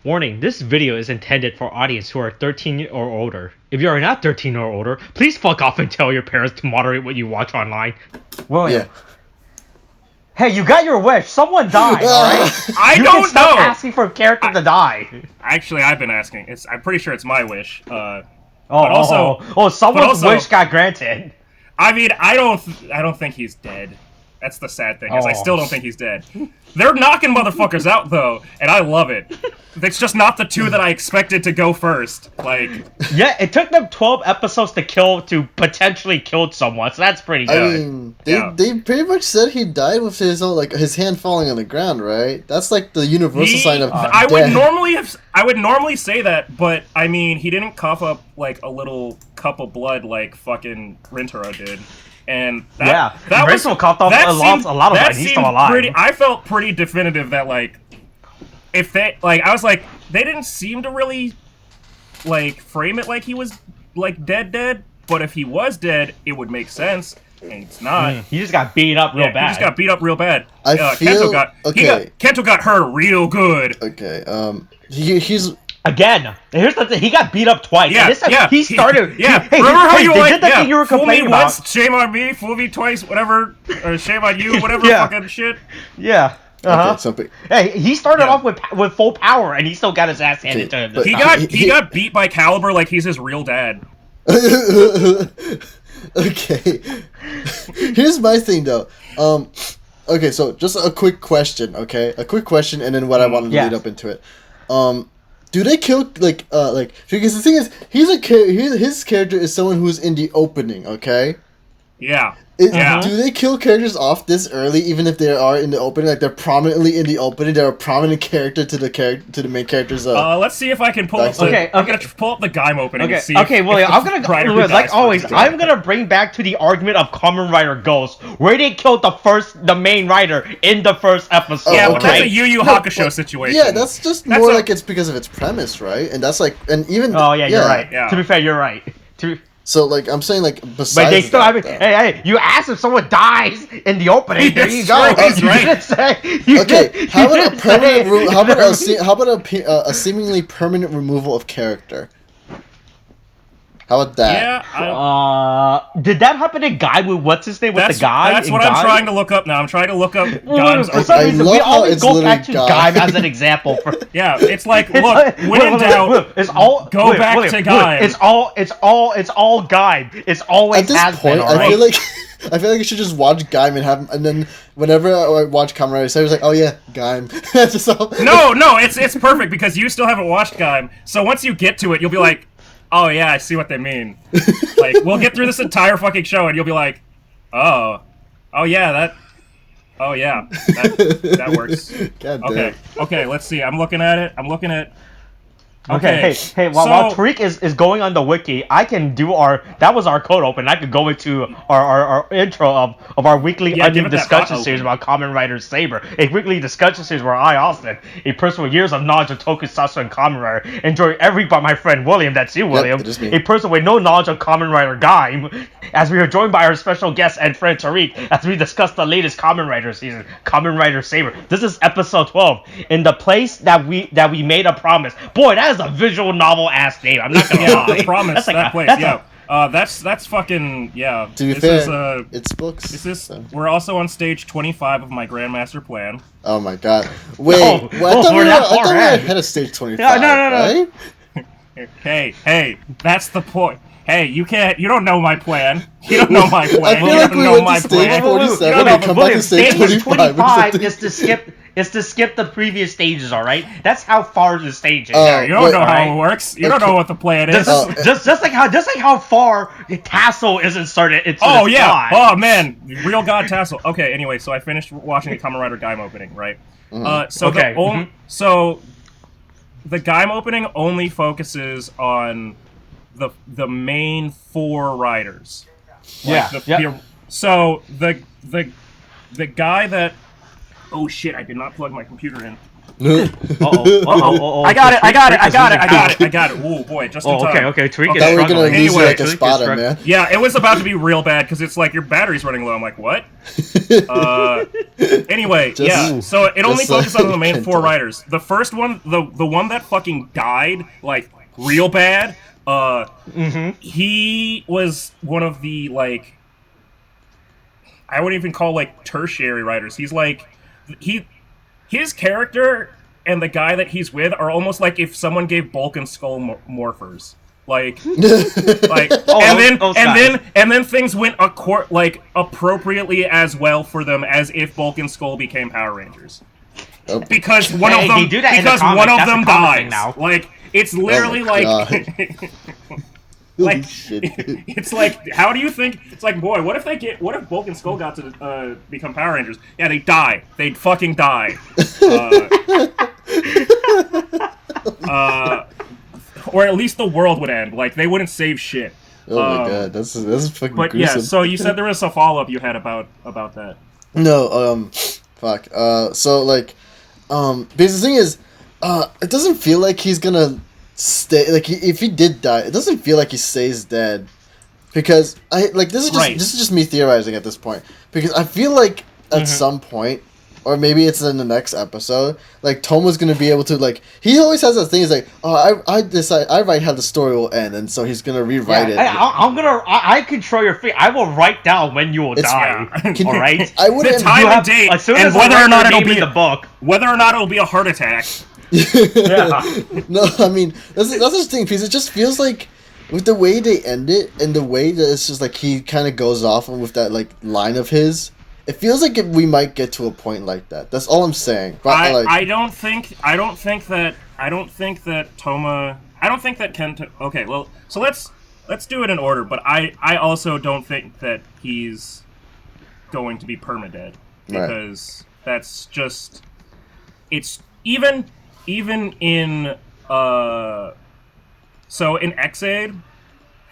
Warning, this video is intended for audience who are 13 or older. If you are not 13 or older, please fuck off and tell your parents to moderate what you watch online. William. Yeah. Hey, you got your wish. Someone died, alright? I You don't can stop know. asking for a character to die. Actually, I've been asking. I'm pretty sure it's my wish. Someone's wish got granted. I mean, I don't think he's dead. That's the sad thing, is I still don't think he's dead. They're knocking motherfuckers out, though, and I love it. It's just not the two that I expected to go first. Like, yeah, it took them 12 episodes to potentially kill someone, so that's pretty good. I mean, they pretty much said he died with his own, like, his hand falling on the ground, right? That's like the universal sign of I death. would normally say that, but I mean, he didn't cough up like a little cup of blood like fucking Rintaro did. And that coughed off a lot of blood. He's still alive. I felt pretty definitive that, like, if they, like, I was like, they didn't seem to really, like, frame it like he was, like, dead, but if he was dead, it would make sense, and it's not. He just got beat up real bad. He just got beat up real bad. Kento got hurt real good. Okay, he's... Again, here's the thing. He got beat up twice. Yeah, he started. Remember how you did that thing you were complaining about? Fool me once, shame on me. Fool me twice, whatever. Or shame on you, whatever fucking shit. Yeah. Okay, hey, he started off with full power, and he still got his ass handed to him. He got beat by Caliber like he's his real dad. Okay. Here's my thing, though. Okay, so just a quick question, okay? A quick question, and then what I wanted to lead up into it. Do they kill, because the thing is, his character is someone who's in the opening, okay? Yeah. Do they kill characters off this early, even if they are in the opening? Like, they're prominently in the opening, they're a prominent character to the main character's, let's see if I can pull up I'm gonna pull up the Gaim opening and see William, I'm gonna bring back to the argument of Kamen Rider Ghost, where they killed the main rider in the first episode. Yeah, but that's a Yu Yu Hakusho situation. Yeah, that's just more like it's because of its premise, right? And that's like, and even... Oh, yeah, you're right. Yeah. To be fair, you're right. So, like, I'm saying, like, besides but they still, hey, you asked if someone dies in the opening. There you go. That's right. How about a seemingly permanent removal of character? How about that? Yeah. Did that happen to Guy with what's his name with the guy? That's what I'm trying to look up now. I'm trying to look up Gaim's for some reason, we always go back to Guy as an example. Yeah, it's like, look, when in doubt, go back to Guy. It's all Guy. It's always at this point. I feel like I should just watch Gaim and then whenever I watch Kamen Rider Saber, it's like, oh yeah, Gaim. That's just all. No, it's perfect because you still haven't watched Gaim. So once you get to it, you'll be like, oh yeah, I see what they mean. Like, we'll get through this entire fucking show and you'll be like, that works. God damn. Okay, let's see. I'm looking at it. Okay, hey, while Tariq is going on the wiki, I can do that was our code open. I could go into our intro of our weekly unnamed discussion series about Kamen Rider Saber. A weekly discussion series where I, Austin, a person with years of knowledge of tokusatsu and Kamen Rider, enjoy every by my friend William, that's you, William, a person with no knowledge of Kamen Rider Gaim, as we are joined by our special guest and friend Tariq, as we discuss the latest Kamen Rider season, Kamen Rider Saber. This is episode 12, in the place that we made a promise. Boy, that is a visual novel ass name. I'm not gonna lie. The promise. That place. That's fucking yeah. To be fair, it's books. We're also on stage 25 of my Grandmaster plan. Oh my god! Wait, I thought we were ahead of stage 25. No. Right? Hey, that's the point. Hey, you don't know my plan. You don't know my plan. I feel like we went to stage 47 and come back to stage 25. Is to skip the previous stages, alright? That's how far the stage is. You don't know how it works. You don't know what the plan is. Just like how far Tassel is inserted into the plot. Oh man, real god Tassel. Okay, anyway, so I finished watching the Kamen Rider Gaim opening, right? So the Gaim opening only focuses on the main 4 riders. So the guy that... Oh shit, I did not plug my computer in. I got it. Ooh, boy, just in time. Okay. Tariq is struggling. Anyway, like a spotter, man. Yeah, it was about to be real bad because it's like your battery's running low. I'm like, what? Anyway, so it only focuses on the main 4 riders. The first one, the one that fucking died, like, real bad, he was one of the, like, I wouldn't even call, like, tertiary riders. He's like, his character and the guy that he's with are almost like if someone gave Bulk and Skull morphers. Like, and then things went appropriately as well for them as if Bulk and Skull became Power Rangers. Because one of them dies. Like, it's literally like, it's like, how do you think? It's like, boy, what if Bulk and Skull got to become Power Rangers? Yeah, they die. They'd fucking die. Or at least the world would end. Like, they wouldn't save shit. Oh my god, that's fucking but gruesome. Yeah, so you said there was a follow-up you had about that. No, fuck. So, like, because the thing is, it doesn't feel like he's gonna stay, like, if he did die, it doesn't feel like he stays dead, because this is just me theorizing at this point, because I feel like at some point, or maybe it's in the next episode, like, Toma's gonna be able to, like, he always has that thing, he's like, oh, I write how the story will end, and so he's gonna rewrite it. I control your fate. I will write down when you will die. Yeah. All right. I wouldn't. The time and date, and whether or not it'll be the book, whether or not it'll be a heart attack. No, I mean, that's the thing, because it just feels like, with the way they end it, and the way that it's just like he kind of goes off with that, like, line of his, it feels like we might get to a point like that. That's all I'm saying. But I don't think that Toma. I don't think that Ken. Okay, well, so let's do it in order. But I also don't think that he's going to be permadead, because that's just, it's even in so in X-Aid,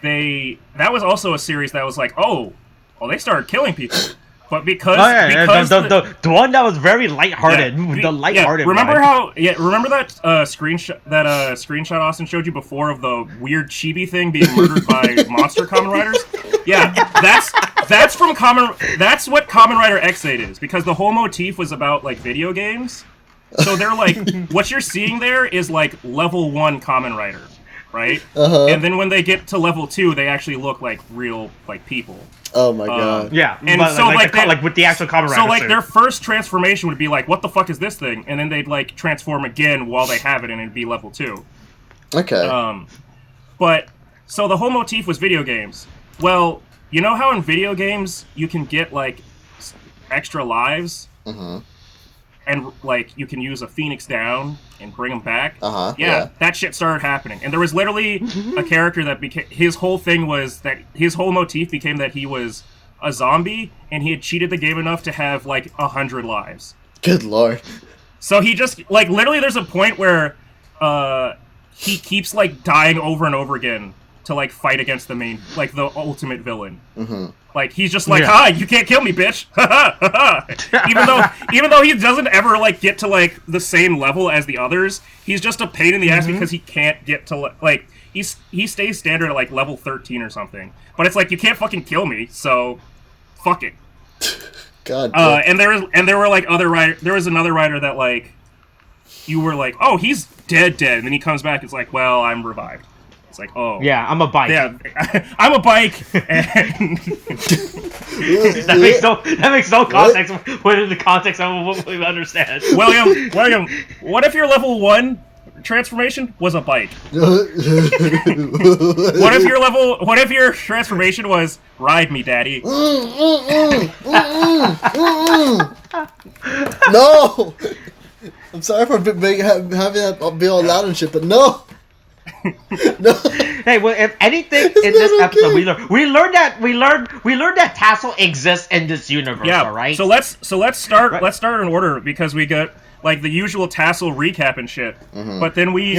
that was also a series that was like, they started killing people. But because the one that was very lighthearted, the lighthearted. Remember remember that screenshot Austin showed you before of the weird chibi thing being murdered by monster Kamen Riders? Yeah, that's from that's what Kamen Rider X8 is, because the whole motif was about, like, video games. So they're like, what you're seeing there is like level 1 Kamen Rider, right? And then when they get to level 2, they actually look like real, like, people. Oh my god. Yeah, and so like with the actual Kamen Rider. So like their first transformation would be like, what the fuck is this thing? And then they'd like transform again while they have it, and it'd be level 2. Okay. But so the whole motif was video games. Well, you know how in video games you can get like extra lives, and like you can use a Phoenix down and bring them back. Yeah, that shit started happening, and there was literally a character that became, his whole thing was that his whole motif became that he was a zombie, and he had cheated the game enough to have like 100 lives. Good lord. So he just, like, literally there's a point where he keeps like dying over and over again to like fight against the main, like, the ultimate villain. Like, he's just like, ha, you can't kill me, bitch. even though he doesn't ever like get to like the same level as the others, he's just a pain in the ass because he can't get to, like, he stays standard at like level 13 or something. But it's like, you can't fucking kill me, so fuck it. God. And there were like there was another rider that, like, you were like, oh, he's dead, and then he comes back, it's like, well, I'm revived. It's like, oh. Yeah, I'm a bike. Yeah, I'm a bike. And that makes no context within the context of what we understand. William, what if your level 1 transformation was a bike? What if your transformation was ride me, daddy? No! I'm sorry for having that be all loud and shit, but no! No. Hey, well, if anything in this episode, we learned that Tassel exists in this universe. Yeah. All right. So let's start in order, because we got like the usual Tassel recap and shit. But then we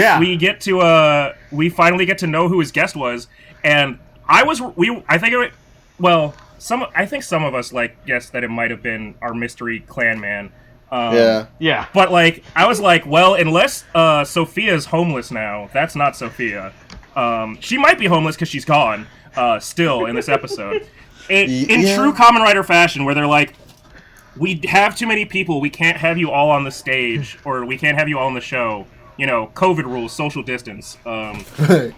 finally get to know who his guest was, and I think some of us like guessed that it might have been our mystery clan man. Yeah. But like, I was like, well, unless Sophia's homeless now, that's not Sophia. She might be homeless because she's gone. Still in this episode, in true Kamen Rider fashion, where they're like, we have too many people, we can't have you all on the stage, or we can't have you all on the show. You know, COVID rules, social distance. That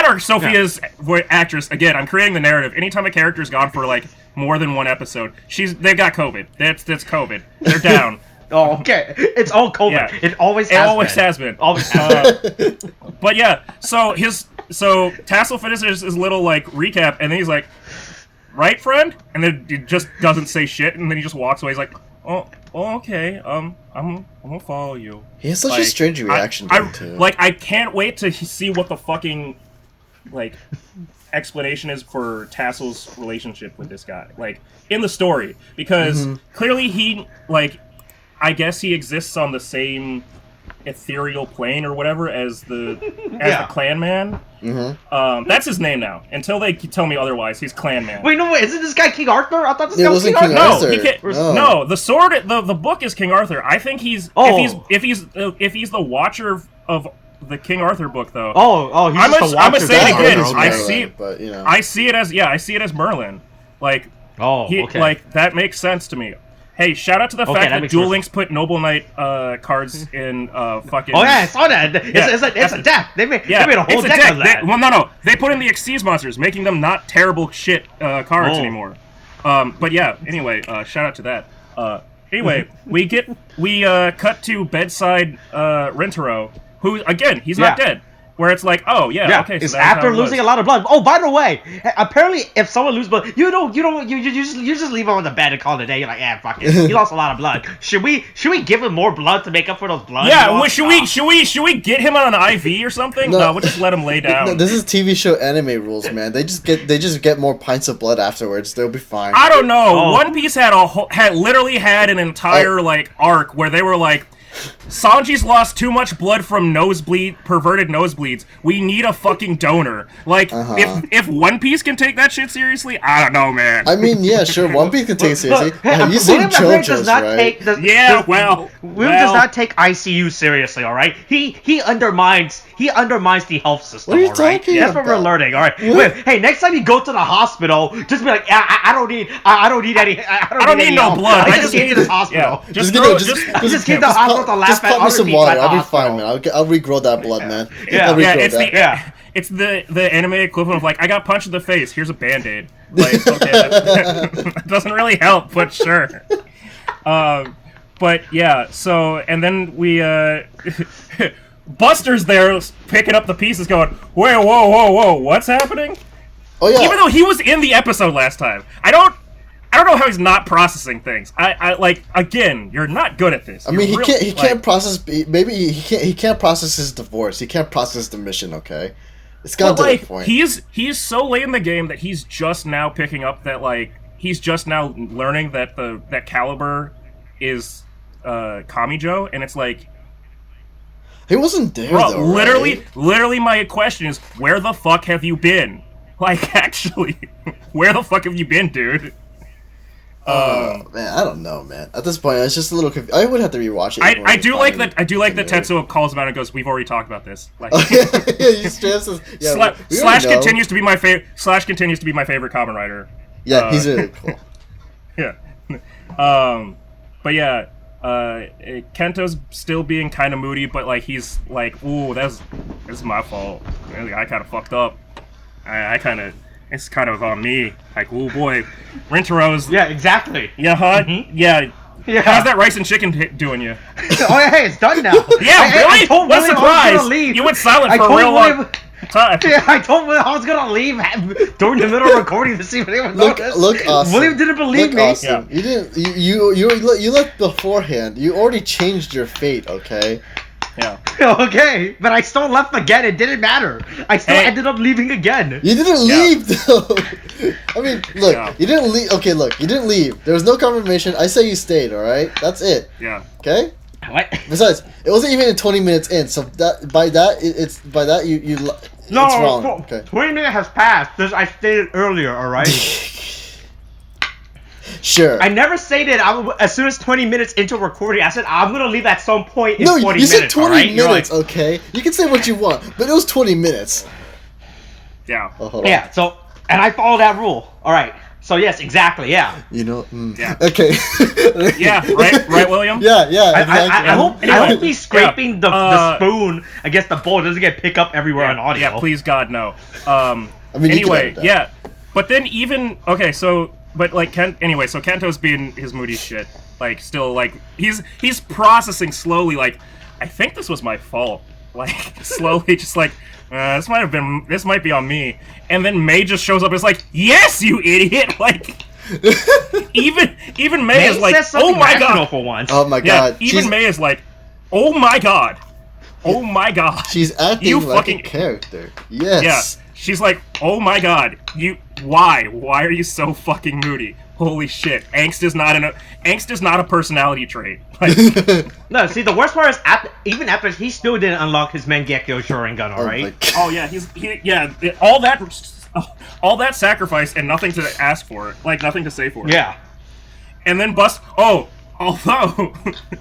or Sophia's actress. Again, I'm creating the narrative. Anytime a character's gone for like more than one episode, they've got COVID. That's COVID. They're down. Oh, okay. It's all COVID. Yeah. It always has been. Always has been. But yeah, so Tassel finishes his little like recap, and then he's like, "Right, friend?" And then he just doesn't say shit, and then he just walks away. He's like, "Oh, okay. I'm gonna follow you." He has such a strange reaction to it too. Like, I can't wait to see what the fucking like explanation is for Tassel's relationship with this guy, like in the story, because clearly he like, I guess he exists on the same ethereal plane or whatever as the clan man. That's his name now. Until they tell me otherwise, he's clan man. Wait, no, isn't this guy King Arthur? I thought this guy was King Arthur. No, the sword, the book is King Arthur. I think he's if he's the watcher of the King Arthur book though. He's just the watcher. I'm gonna say it again. I see it as Merlin. Like, like that makes sense to me. Hey, shout out to the fact that Duel Links put Noble Knight cards in fucking... Oh yeah, I saw that. It's a deck. They made a whole deck of that. No. They put in the Xyz monsters, making them not terrible shit cards anymore. But yeah, anyway, shout out to that. Anyway, we cut to bedside Rentaro, who, again, he's not dead. Where it's like, okay. It's after losing a lot of blood. Oh, by the way, apparently, if someone loses blood, you just leave him on the bed and call it a day. You're like, fuck it. He lost a lot of blood. Should we give him more blood to make up for those blood? Yeah, should we get him on an IV or something? No, we'll just let him lay down. No, this is TV show anime rules, man. They just get more pints of blood afterwards. They'll be fine. I don't know. One Piece had literally had an entire like arc where they were like, Sanji's lost too much blood from perverted nosebleeds. We need a fucking donor. Like, if One Piece can take that shit seriously, I don't know, man. I mean, yeah, sure, One Piece can take it seriously. Have you seen JoJo's, right? William does not take ICU seriously, alright? He undermines the health system, what are you talking That's what we're learning, alright? Hey, next time you go to the hospital, just be like, I don't need no blood. I just came to this hospital. Yeah. Just came to the hospital to laugh at me some water. I'll be fine, man. I'll regrow that blood, man. It's the anime equivalent of like, I got punched in the face. Here's a Band-Aid. Like, okay, that doesn't really help, but sure. But yeah, so and then we Buster's there picking up the pieces, going, whoa, what's happening? Oh yeah. Even though he was in the episode last time, I don't know how he's not processing things. I like, again, you're not good at this. I mean, he can't process. Maybe he can't process his divorce. He can't process the mission. Okay, it's got to that point. He's so late in the game that he's just now picking up that, like, he's just now learning that that Caliber is Kamijo, and it's like, he wasn't there, bro, though, literally my question is, where the fuck have you been? Like, actually, where the fuck have you been, dude? Man, I don't know, man. At this point, it's just a little I would have to rewatch it. I do like that Tetsuo calls him out and goes, "We've already talked about this." Like, Slash continues to be my favorite. Slash continues to be my favorite Kamen Rider. Yeah, he's really cool. Yeah, but yeah, Kento's still being kind of moody, but like, he's like, "Ooh, that's my fault. I kind of fucked up. It's kind of on me." Like, oh boy, Rentaro's... Yeah, exactly. Yeah, huh? Mm-hmm. Yeah. How's that rice and chicken doing you? Hey, it's done now. Yeah, really? What a surprise! You went silent for a real long time. Yeah, I told William I was gonna leave during the middle of recording to see if anyone noticed. Look, awesome. William didn't believe me. Awesome. Yeah. You didn't. You left beforehand. You already changed your fate. Okay. Yeah. Okay, but I still left again. It didn't matter. I still ended up leaving again. You didn't leave, though. I mean, look, you didn't leave. Okay, look, you didn't leave. There was no confirmation. I say you stayed. All right, that's it. Yeah. Okay. What? Besides, it wasn't even 20 minutes in, so it's wrong. Okay. 20 minutes has passed. I stated earlier. All right. Sure. I never stated as soon as 20 minutes into recording, I said I'm gonna leave at some point in 20 minutes. No, you said 20 right? minutes, okay? You can say what you want, but it was 20 minutes. Yeah. Oh, yeah, so, and I follow that rule. Alright, so yes, exactly, yeah. You know, yeah. Okay. Yeah, right, William? Yeah, I hope he's scraping the spoon against the bowl. It doesn't get picked up everywhere on audio. Yeah, please God, no. I mean, anyway, yeah. But then even, okay, so, but like, anyway, so Kento's being his moody shit. Like, still, like, he's processing slowly, like, I think this was my fault. Like, slowly just like, this might be on me. And then May just shows up and is like, yes, you idiot! Like, even May is like, oh my god! For once. Oh my god. Even May is like, oh my god! Oh my god! She's acting like a character. Yes. Yeah. She's like, oh my god, why are you so fucking moody? Holy shit, angst is not a personality trait. Like, no, see, the worst part is even after he still didn't unlock his Mangekyo Sharingan, alright? Oh yeah, all that sacrifice and nothing to ask for it, like nothing to say for it. Yeah. And then although,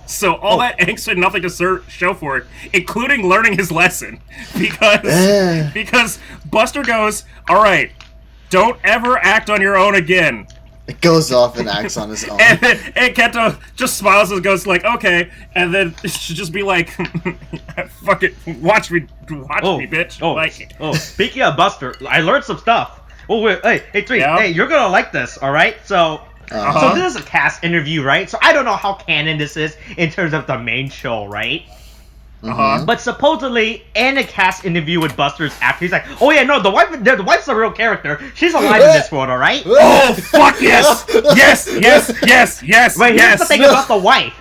so all that angst and nothing to show for it, including learning his lesson, because Buster goes, all right, don't ever act on your own again. It goes off and acts on his own. and Kento just smiles and goes like, okay, and then it should just be like, fuck it, watch me, bitch. Speaking of Buster, I learned some stuff. Oh wait, hey, Tariq, hey, you're gonna like this, all right? So. So this is a cast interview, right? So I don't know how canon this is in terms of the main show, right? But supposedly, in a cast interview with Buster's actor, he's like, "Oh yeah, no, the wife's a real character. She's alive in this world, all right?" Oh fuck yes, yes. Wait, here's the thing about the wife.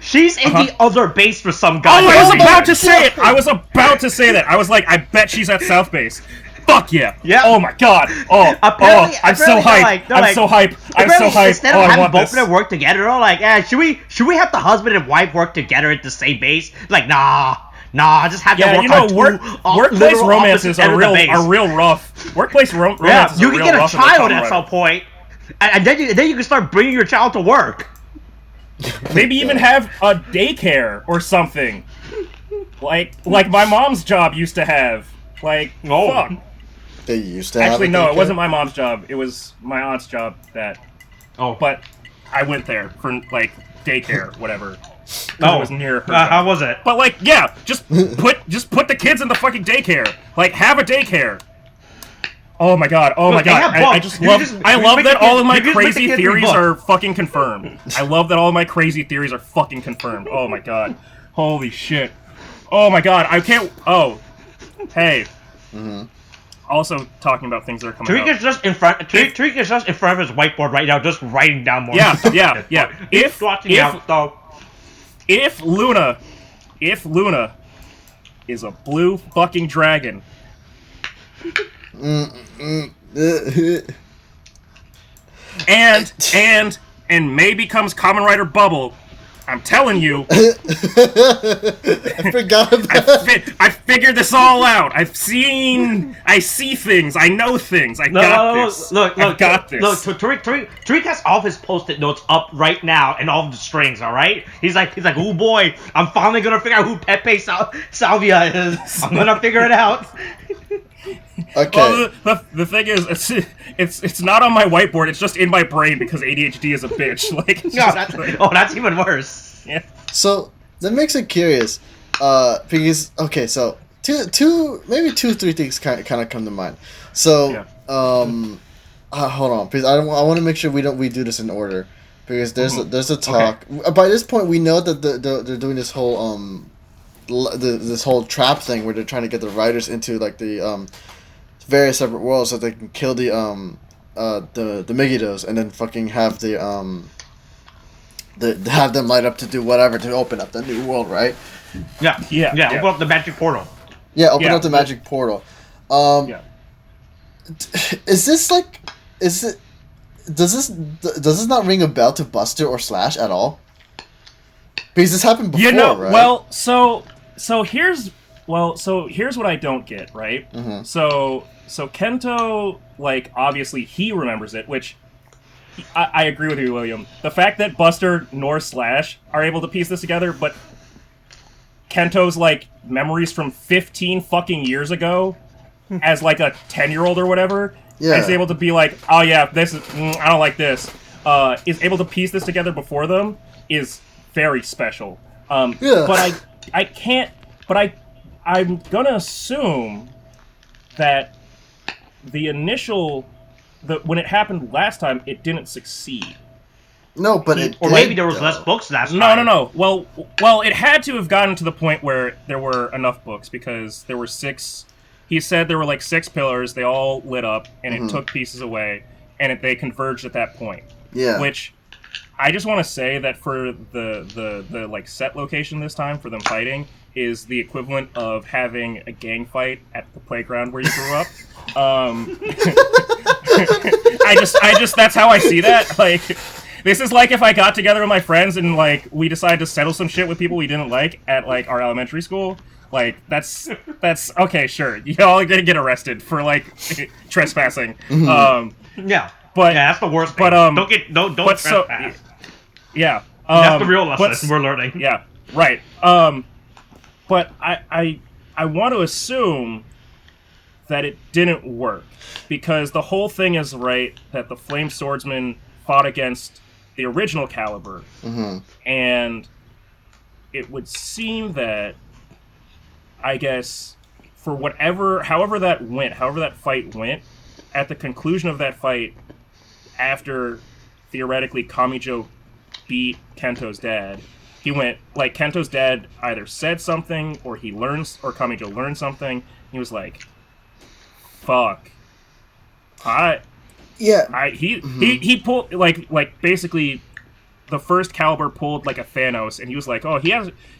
She's in the other base for some guy. Oh, I was about to say it. I was about to say that. I was like, I bet she's at South Base. Fuck yeah! Yeah. Oh my god! Apparently, I'm so hyped! I'm so hyped! I'm so hyped! Instead of having both of them work together, they're like, should we have the husband and wife work together at the same base? Like, nah, just have them work on workplace romances are real rough. Workplace romances you can get a child at some point, and then you can start bringing your child to work. Maybe even have a daycare or something, like my mom's job used to have. Like, fuck. They used to have Actually, no, it wasn't my mom's job. It was my aunt's job but I went there for, like, daycare, whatever. It was near her how was it? But, like, yeah, just put the kids in the fucking daycare. Like, have a daycare. Oh my god, I love that all of my crazy theories are fucking confirmed. I love that all of my crazy theories are fucking confirmed. Oh my god. Holy shit. Oh my god, I can't, hey. Also talking about things that are coming Tariq is just in front. Tariq is just in front of his whiteboard right now, just writing down more. Yeah. If Luna is a blue fucking dragon, and May becomes Kamen Rider Bubble, I'm telling you. I forgot about I figured this all out. I see things. I know things. I got this. Look, so Tariq has all of his post-it notes up right now and all of the strings, alright? He's like, oh boy, I'm finally gonna figure out who Pepe Salvia is. I'm gonna figure it out. Okay. Well, the thing is, it's not on my whiteboard. It's just in my brain because ADHD is a bitch. Like, that's even worse. Yeah. So that makes it curious, because so maybe two, three things kind of come to mind. So hold on, because I want to make sure we do this in order, because there's a talk. Okay. By this point, we know that they're doing this whole this whole trap thing where they're trying to get the riders into like the various separate worlds so they can kill the Megidos and then fucking have have them light up to do whatever to open up the new world, right? Yeah. Open up the magic portal. Yeah, open up the magic portal. Is this like? Does this not ring a bell to Buster or Slash at all? Because this happened before, right? Well, so here's what I don't get, right? Mm-hmm. So Kento, like, obviously he remembers it, which I agree with you, William. The fact that Buster nor Slash are able to piece this together, but Kento's, like, memories from 15 fucking years ago, as, like, a 10-year-old or whatever, is able to be like, oh yeah, this is, I don't like this, is able to piece this together before them, is very special. But I can't, but I'm gonna assume that the initial, when it happened last time, it didn't succeed. No, but it or maybe there was less books last time. No. Well, it had to have gotten to the point where there were enough books, because there were 6. He said there were like 6 pillars. They all lit up, and it took pieces away, and they converged at that point. Yeah. Which I just want to say that for the like set location this time for them fighting is the equivalent of having a gang fight at the playground where you grew up. I just that's how I see that. Like, this is like if I got together with my friends and, like, we decided to settle some shit with people we didn't like at, like, our elementary school. Like, that's okay, sure. Y'all are gonna get arrested for, like, trespassing. Yeah. But yeah, that's the worst thing. But don't trespass. So, yeah. That's the real lesson we're learning. Yeah, right. But I want to assume that it didn't work, because the whole thing is right that the Flame Swordsman fought against the original Caliber, and it would seem that, I guess, for however that fight went, at the conclusion of that fight, after theoretically Kamijo beat Kento's dad, he went, like, Kento's dad either said something, or Kamijo learned something. He was like, fuck. He pulled, like basically the first Caliber pulled like a Thanos, and he was like, oh, he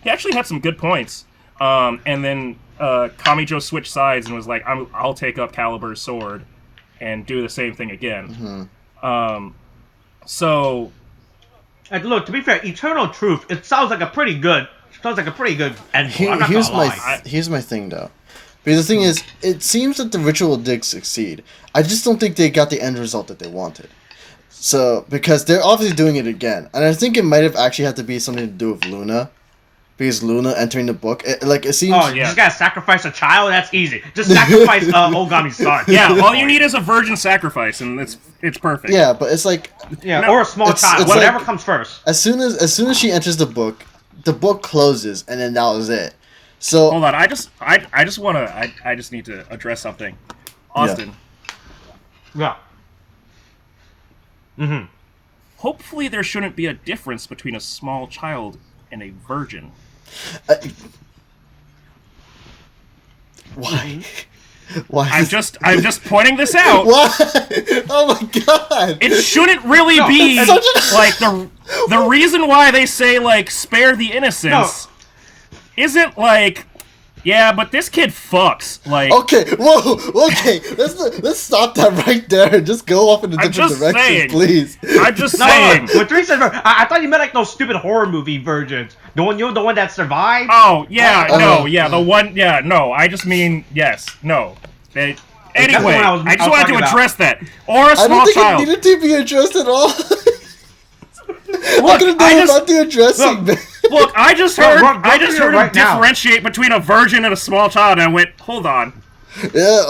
actually had some good points. And then Kamijo switched sides and was like, I'll take up Caliber's sword and do the same thing again. So, and look, to be fair, Eternal Truth, it sounds like a pretty good end. Here's my thing though. Because the thing is, it seems that the ritual did succeed. I just don't think they got the end result that they wanted. So, because they're obviously doing it again. And I think it might have actually had to be something to do with Luna. Because Luna entering the book, it seems... Oh, you just gotta sacrifice a child? That's easy. Just sacrifice Ogami's son. Yeah, all you need is a virgin sacrifice, and it's perfect. Yeah, but it's like... Yeah, or a small child. It's whatever like, comes first. As soon as she enters the book closes, and then that was it. So... Hold on, I just need to address something. Austin. Yeah. Hopefully there shouldn't be a difference between a small child and a virgin. Why? Why? I'm just pointing this out. Why? Oh my god! It shouldn't really be like the reason why they say, like, spare the innocents isn't like, yeah, but this kid fucks. Like, okay, let's stop that right there and just go off in a different direction, please. I'm just saying. When Tariq said, I thought you meant like those stupid horror movie virgins. The one that survived. Oh yeah, the one. Yeah, no. I just mean yes, no. Anyway, I just wanted to address that. Or a small child. I don't think it needed to be addressed at all. Look, about the addressing. Look, I just heard him differentiate between a virgin and a small child, and I went, hold on. Yeah.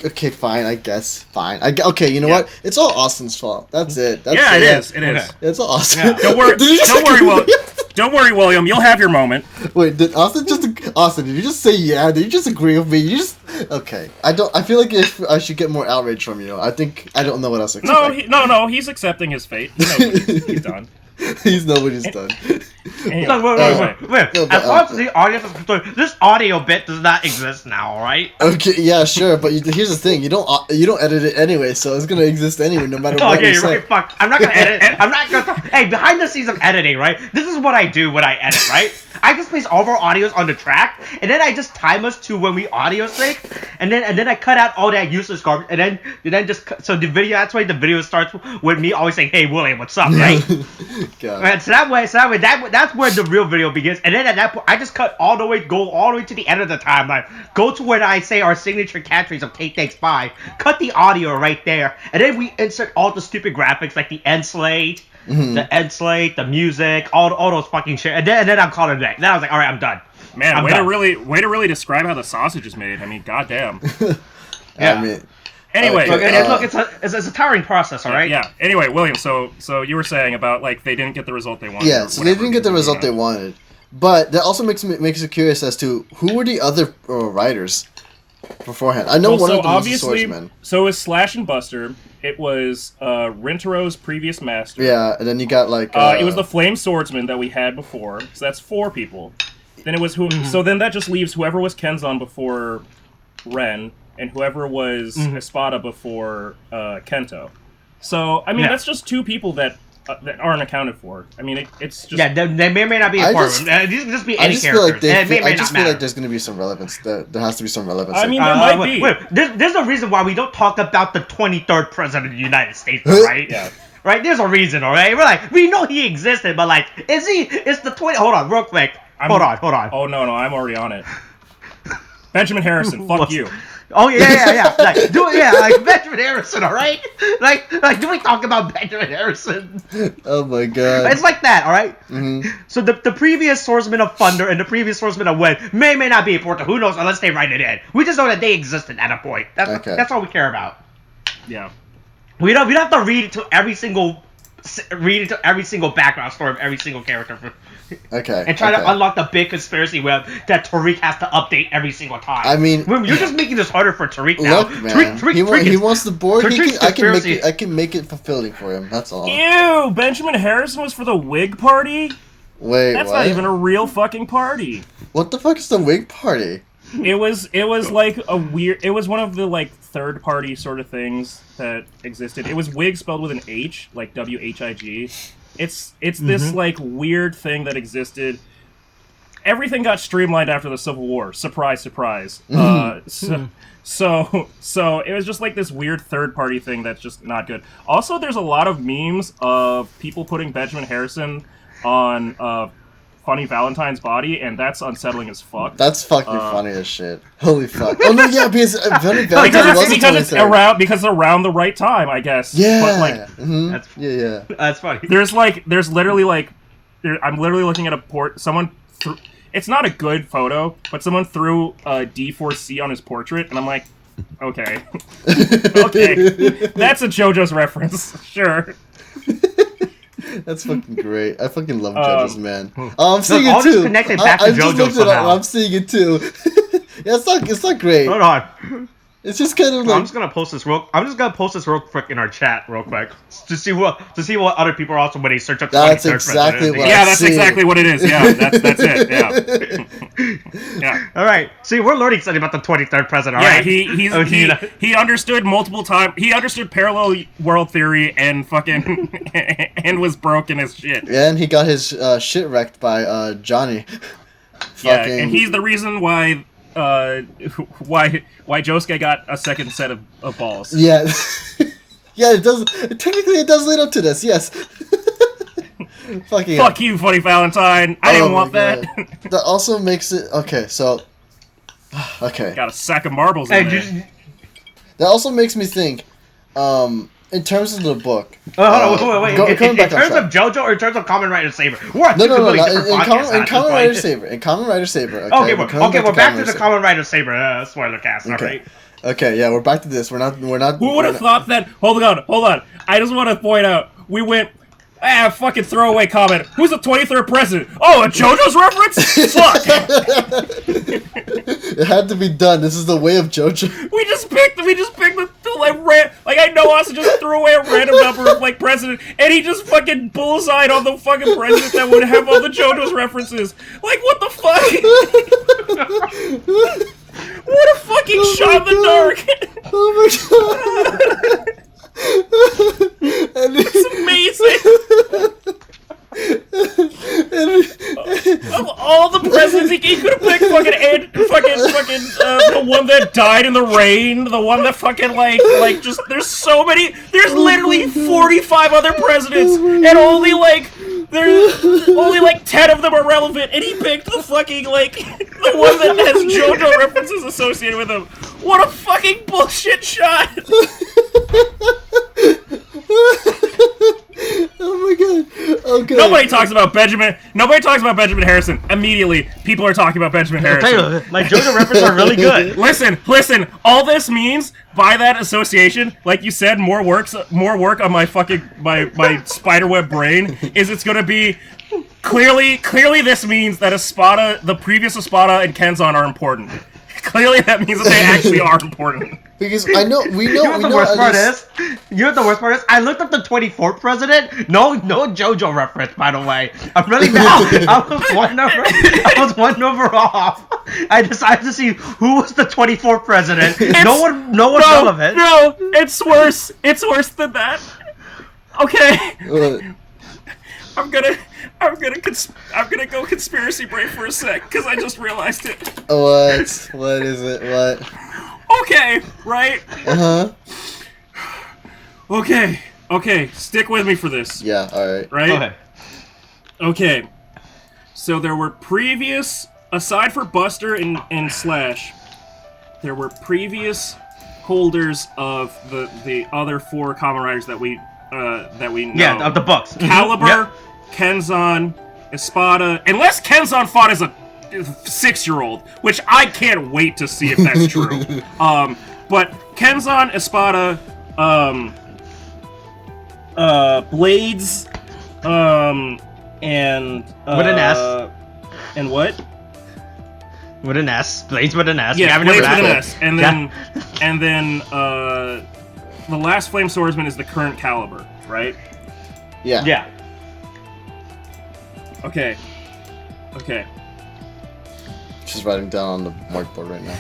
Okay, fine. I guess fine. Okay, you know what? It's all Austin's fault. That's it. It is. It's all Austin. Yeah. Don't worry, William. You'll have your moment. Wait, did Austin did you just say yeah? Did you just agree with me? Okay. I feel like I should get more outrage from you. I don't know what else to expect. No. He's accepting his fate. He knows what he's done. He's know what he's done. Wait. As far as the audience is concerned, this audio bit does not exist now, right? Okay, yeah, sure, but here's the thing: you don't edit it anyway, so it's gonna exist anyway, no matter what you say. Right, fuck. I'm not gonna edit it. I'm not gonna. Hey, behind the scenes of editing, right? This is what I do when I edit, right? I just place all of our audios on the track, and then I just time us to when we audio sync, and then I cut out all that useless garbage, and then just so the video. That's why the video starts with me always saying, "Hey, William, what's up?" Right? God. Right, so that way, that's that's where the real video begins. And then at that point, I just go all the way to the end of the timeline. Go to where I say our signature catchphrase of Take Takes 5. Cut the audio right there, and then we insert all the stupid graphics like the end slate, the music, all those fucking shit. And then I'm calling it back. Then I was like, all right, I'm done. Man, way to really describe how the sausage is made. I mean, goddamn. Yeah. I mean. Anyway, look, it's a tiring process, all right? Yeah. Anyway, William, so you were saying about like they didn't get the result they wanted. Yeah, so they didn't get the result they wanted, but that also makes it curious as to who were the other writers beforehand. I know one of them was the Swordsman. So it was Slash and Buster. It was Rintaro's previous master. Yeah, and then you got like it was the Flame Swordsman that we had before. So that's 4 people. Then it was who. So then that just leaves whoever was Kenzan before Ren. And whoever was Espada before Kento. So, I mean, that's just 2 people that aren't accounted for. I mean, it's just... Yeah, they may or may not be important. These can just be any characters. I just feel like there's going to be some relevance. There has to be some relevance. I mean, there might be. Wait, there's a reason why we don't talk about the 23rd president of the United States, right? Yeah. Right? There's a reason, all right? We're like, we know he existed, but like, it's the 20... Hold on, real quick. Hold on. Oh, no, I'm already on it. Benjamin Harrison, fuck you. Oh yeah. Like Benjamin Harrison, all right? Like, do we talk about Benjamin Harrison? Oh my god! It's like that, all right? So the previous Swordsman of Thunder and the previous Swordsman of Wind may not be important. Who knows? Unless they write it in. We just know that they existed at a point. That's all we care about. Yeah. We don't have to read into every single background story of every single character. And try to unlock the big conspiracy web that Tariq has to update every single time. I mean, you're just making this harder for Tariq now. Look, man, he wants the board. I can make it fulfilling for him. That's all. Ew! Benjamin Harrison was for the Whig Party. Wait, that's not even a real fucking party. What the fuck is the Whig Party? It was like a weird. It was one of the like third party sort of things that existed. It was Whig spelled with an H, like WHIG. It's this like weird thing that existed. Everything got streamlined after the Civil War. Surprise, surprise. So it was just like this weird third party thing that's just not good. Also, there's a lot of memes of people putting Benjamin Harrison on Funny Valentine's body, and that's unsettling as fuck. That's fucking funny as shit. Holy fuck! Oh no, yeah, because Funny Valentine because it's around the right time, I guess. Yeah, but like, that's funny. There's literally like, I'm literally looking at a someone. It's not a good photo, but someone threw a D4C on his portrait, and I'm like, okay, okay, that's a JoJo's reference, sure. That's fucking great. I fucking love JoJo's, man. Oh, I'm seeing it too. Connected back to JoJo somehow. I'm seeing it too. Yeah, it's not great. Hold on. It's just kind of like I'm just gonna post this real quick in our chat real quick to see what other people are also when they search up. That's exactly what. Yeah, that's exactly what it is. Yeah, that's it. Yeah. Yeah. All right. See, we're learning something about the 23rd president. All right. He understood multiple times. He understood parallel world theory and fucking and was broken as shit. Yeah, and he got his shit wrecked by Johnny. Yeah, and he's the reason why Josuke got a second set of balls. Yeah. Yeah, it does. Technically, it does lead up to this. Yes. Fuck you, Funny Valentine. I didn't want that. That also makes it okay. So, okay. Got a sack of marbles in there. That also makes me think. In terms of the book. Hold on, wait. In terms of JoJo or in terms of Kamen Rider Saber? No. In Kamen Rider Saber. In Kamen Rider Saber. Okay, we're back to the Kamen Rider Saber spoiler cast. Okay. Alright. Okay, yeah, we're back to this. We're not. Who would have thought that? Hold on. I just want to point out we went. Fucking throwaway comment. Who's the 23rd president? Oh, a JoJo's reference? Fuck. It had to be done. This is the way of JoJo. We just picked the like I know Austin just threw away a random number of like president, and he just fucking bullseyed on the fucking president that would have all the JoJo's references. Like what the fuck? What a fucking shot in the dark. Oh my god. It's amazing. Of all the presidents, he could have picked the one that died in the rain, the one that fucking like just there's so many. There's literally 45 other presidents, and only like There's only like 10 of them are relevant, and he picked the fucking like the one that has JoJo references associated with him. What a fucking bullshit shot! Oh my god. Okay. Nobody talks about Benjamin Harrison. Immediately, people are talking about Benjamin Harrison. Like JoJo references are really good. Listen. All this means, by that association, like you said, more work on my fucking my spiderweb brain. Is it's gonna be clearly this means that the previous Espada and Kenzan are important. Clearly, that means that they actually are important. Because we know. You know what the worst part is? I looked up the 24th president. No JoJo reference, by the way. I'm really mad. I was one number off. I decided to see who was the 24th president. No one relevant. No, it's worse. It's worse than that. Okay. I'm gonna go conspiracy brain for a sec because I just realized it. What? What is it? What? Okay, right? Okay. Stick with me for this. Yeah. All right. Right. Okay. So there were previous, aside for Buster and Slash, there were previous holders of the other 4 Kamen Riders that we know. Yeah, of the books. Caliber, Kenzan, Espada. Unless Kenzan fought as a 6-year-old, which I can't wait to see if that's true. But Kenzan, Espada, Blades, and with an S. And what? With an S. Blades with an S. Yeah, Blades with an S. And then the last Flame Swordsman is the current Caliber, right? Yeah. Yeah. Okay. She's writing down on the whiteboard right now.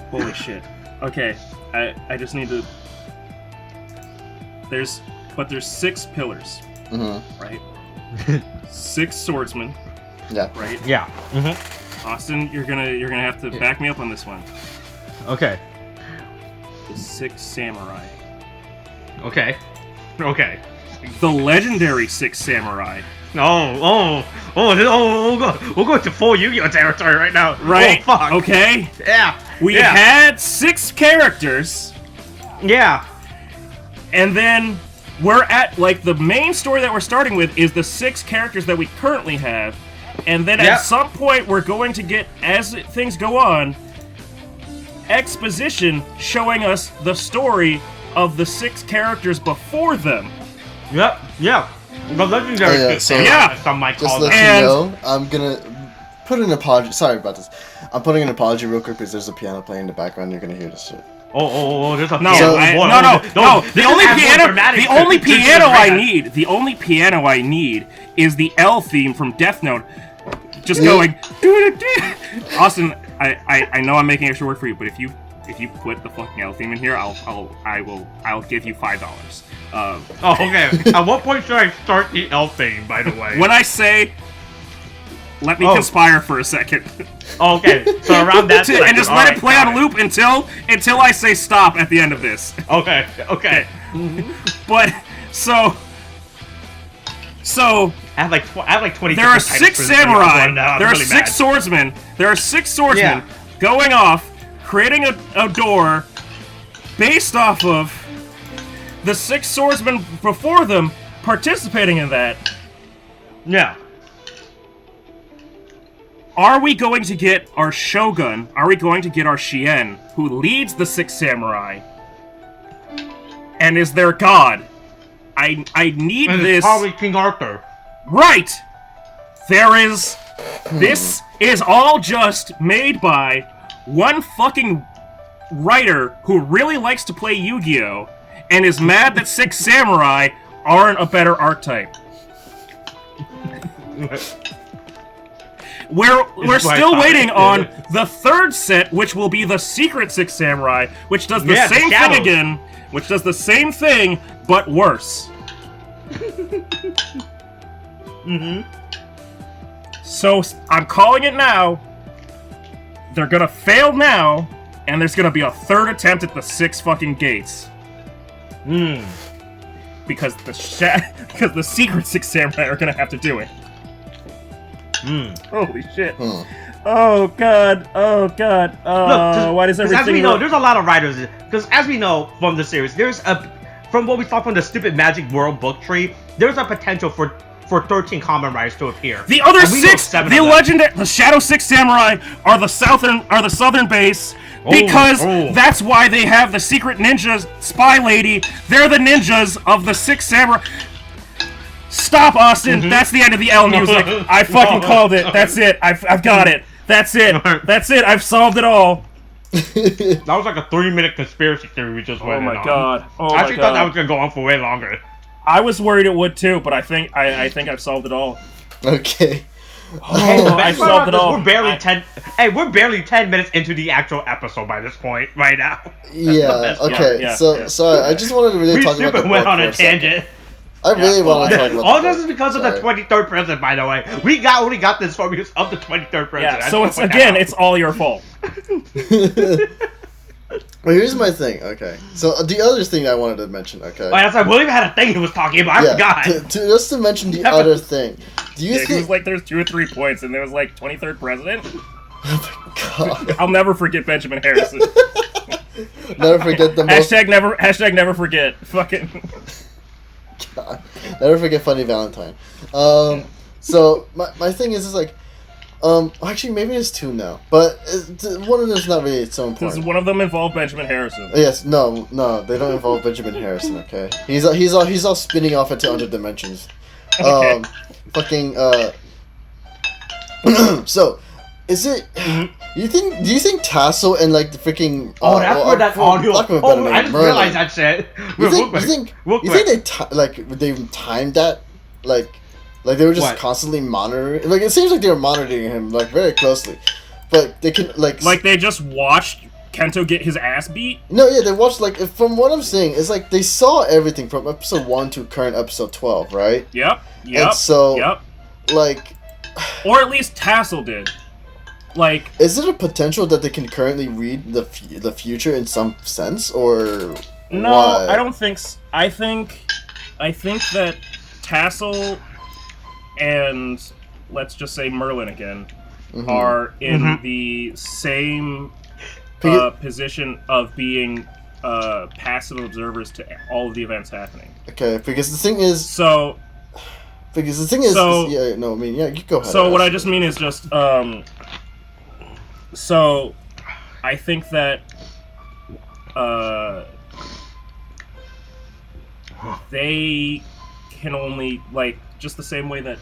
Holy shit. Okay, I just need to... There's 6 pillars, right? 6 swordsmen. Yeah. Right? Yeah. Austin, you're gonna have to back me up on this one. Okay. The 6 samurai. Okay. The legendary 6 samurai. We're going to full Yu-Gi-Oh territory right now. Right? Oh, fuck. Okay. Yeah. We had 6 characters. Yeah. And then we're at, like, the main story that we're starting with is the 6 characters that we currently have. And then at some point we're going to get, as things go on, exposition showing us the story of the 6 characters before them. Yep. The legendary some might call just let you know, I'm gonna put an apology. Sorry about this. I'm putting an apology real quick because there's a piano playing in the background. You're gonna hear this shit. There's a piano. No. The only piano I need is the L theme from Death Note. Just going. Austin, I know I'm making extra work for you, but if you put the fucking L theme in here, I'll give you $5. Okay. At what point should I start the L theme, by the way? When I say, let me conspire for a second. Okay, so around that second. And just let it play on loop until I say stop at the end of this. Okay. But, so... I have like 20 there are 6 samurai, there are 6 swordsmen, going off, creating a door based off of the 6 swordsmen before them participating in that. Yeah. Are we going to get our shogun? Are we going to get our Shien, who leads the 6 samurai and is their god? I need and this. It's probably King Arthur. Right. This is all just made by one fucking writer who really likes to play Yu-Gi-Oh! And is mad that 6 samurai aren't a better archetype. We're still waiting on the 3rd set, which will be the secret 6 samurai, which does the same thing again, which does the same thing, but worse. So, I'm calling it now. They're gonna fail now, and there's gonna be a 3rd attempt at the 6 fucking gates. because the secret six samurai are gonna have to do it. Holy shit. Oh god. Look, why does everything... As we know, there's a lot of writers. Because as we know from the series, from what we saw from the stupid Magic World book tree, there's a potential for 13 Kamen Riders to appear. The other 6, the Shadow 6 Samurai are the southern base, because that's why they have the secret ninja spy lady. They're the ninjas of the 6 Samurai. Stop, Austin. That's the end of the L music. I fucking called it. That's it. I've got it. That's it. That's it. I've solved it all. That was like a 3-minute conspiracy theory we just went on. Oh my god. I actually thought that was gonna go on for way longer. I was worried it would too, but I think I've solved it all. Okay. I solved it all. We're barely 10 minutes into the actual episode by this point right now. Yeah. Okay. Sorry. I just wanted to really talk about the book went on for a tangent. I really want to talk about all this is because of the 23rd president, by the way. We only got this for because of the 23rd president. Yeah, so it's all your fault. Well, here's my thing, okay. So, the other thing I wanted to mention, okay. Oh, that's like William had a thing he was talking about. I forgot. Just to mention the other thing. Do you think... it was like there's 2 or 3 points, and there was like 23rd president? Oh my god. I'll never forget Benjamin Harrison. Never forget the most... Hashtag never forget. Fucking... God. Never forget Funny Valentine. So, my thing is like... actually, maybe it's 2 now, but one of them is not really so important. Does one of them involve Benjamin Harrison? Yes, no, they don't involve Benjamin Harrison. Okay, he's all spinning off into other dimensions. Okay. So, is it? Do you think Tassel and like the freaking? That's where that audio. I just realized that shit. You think they timed that Like they were just constantly monitoring. Like it seems like they were monitoring him like very closely, but they can like they just watched Kento get his ass beat. No, yeah, they watched like from what I'm seeing, it's like they saw everything from episode 1 to current episode 12, right? Yep. And so, like, or at least Tassel did. Like, is it a potential that they can currently read the future in some sense, or no? Why? I don't think. I think that Tassel and let's just say Merlin again are in the same position of being passive observers to all of the events happening. Okay, because the thing is... you go ahead. So what I just mean is just... so, I think that... they can only, like, just the same way that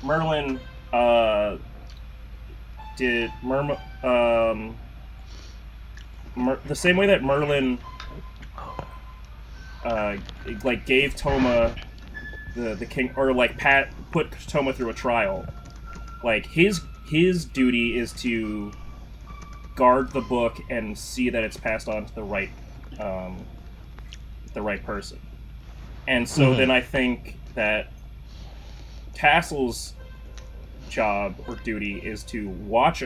Merlin did the same way that Merlin like gave Toma the king, or like put Toma through a trial. Like his duty is to guard the book and see that it's passed on to the right person. And so then I think that Tassel's job or duty is to watch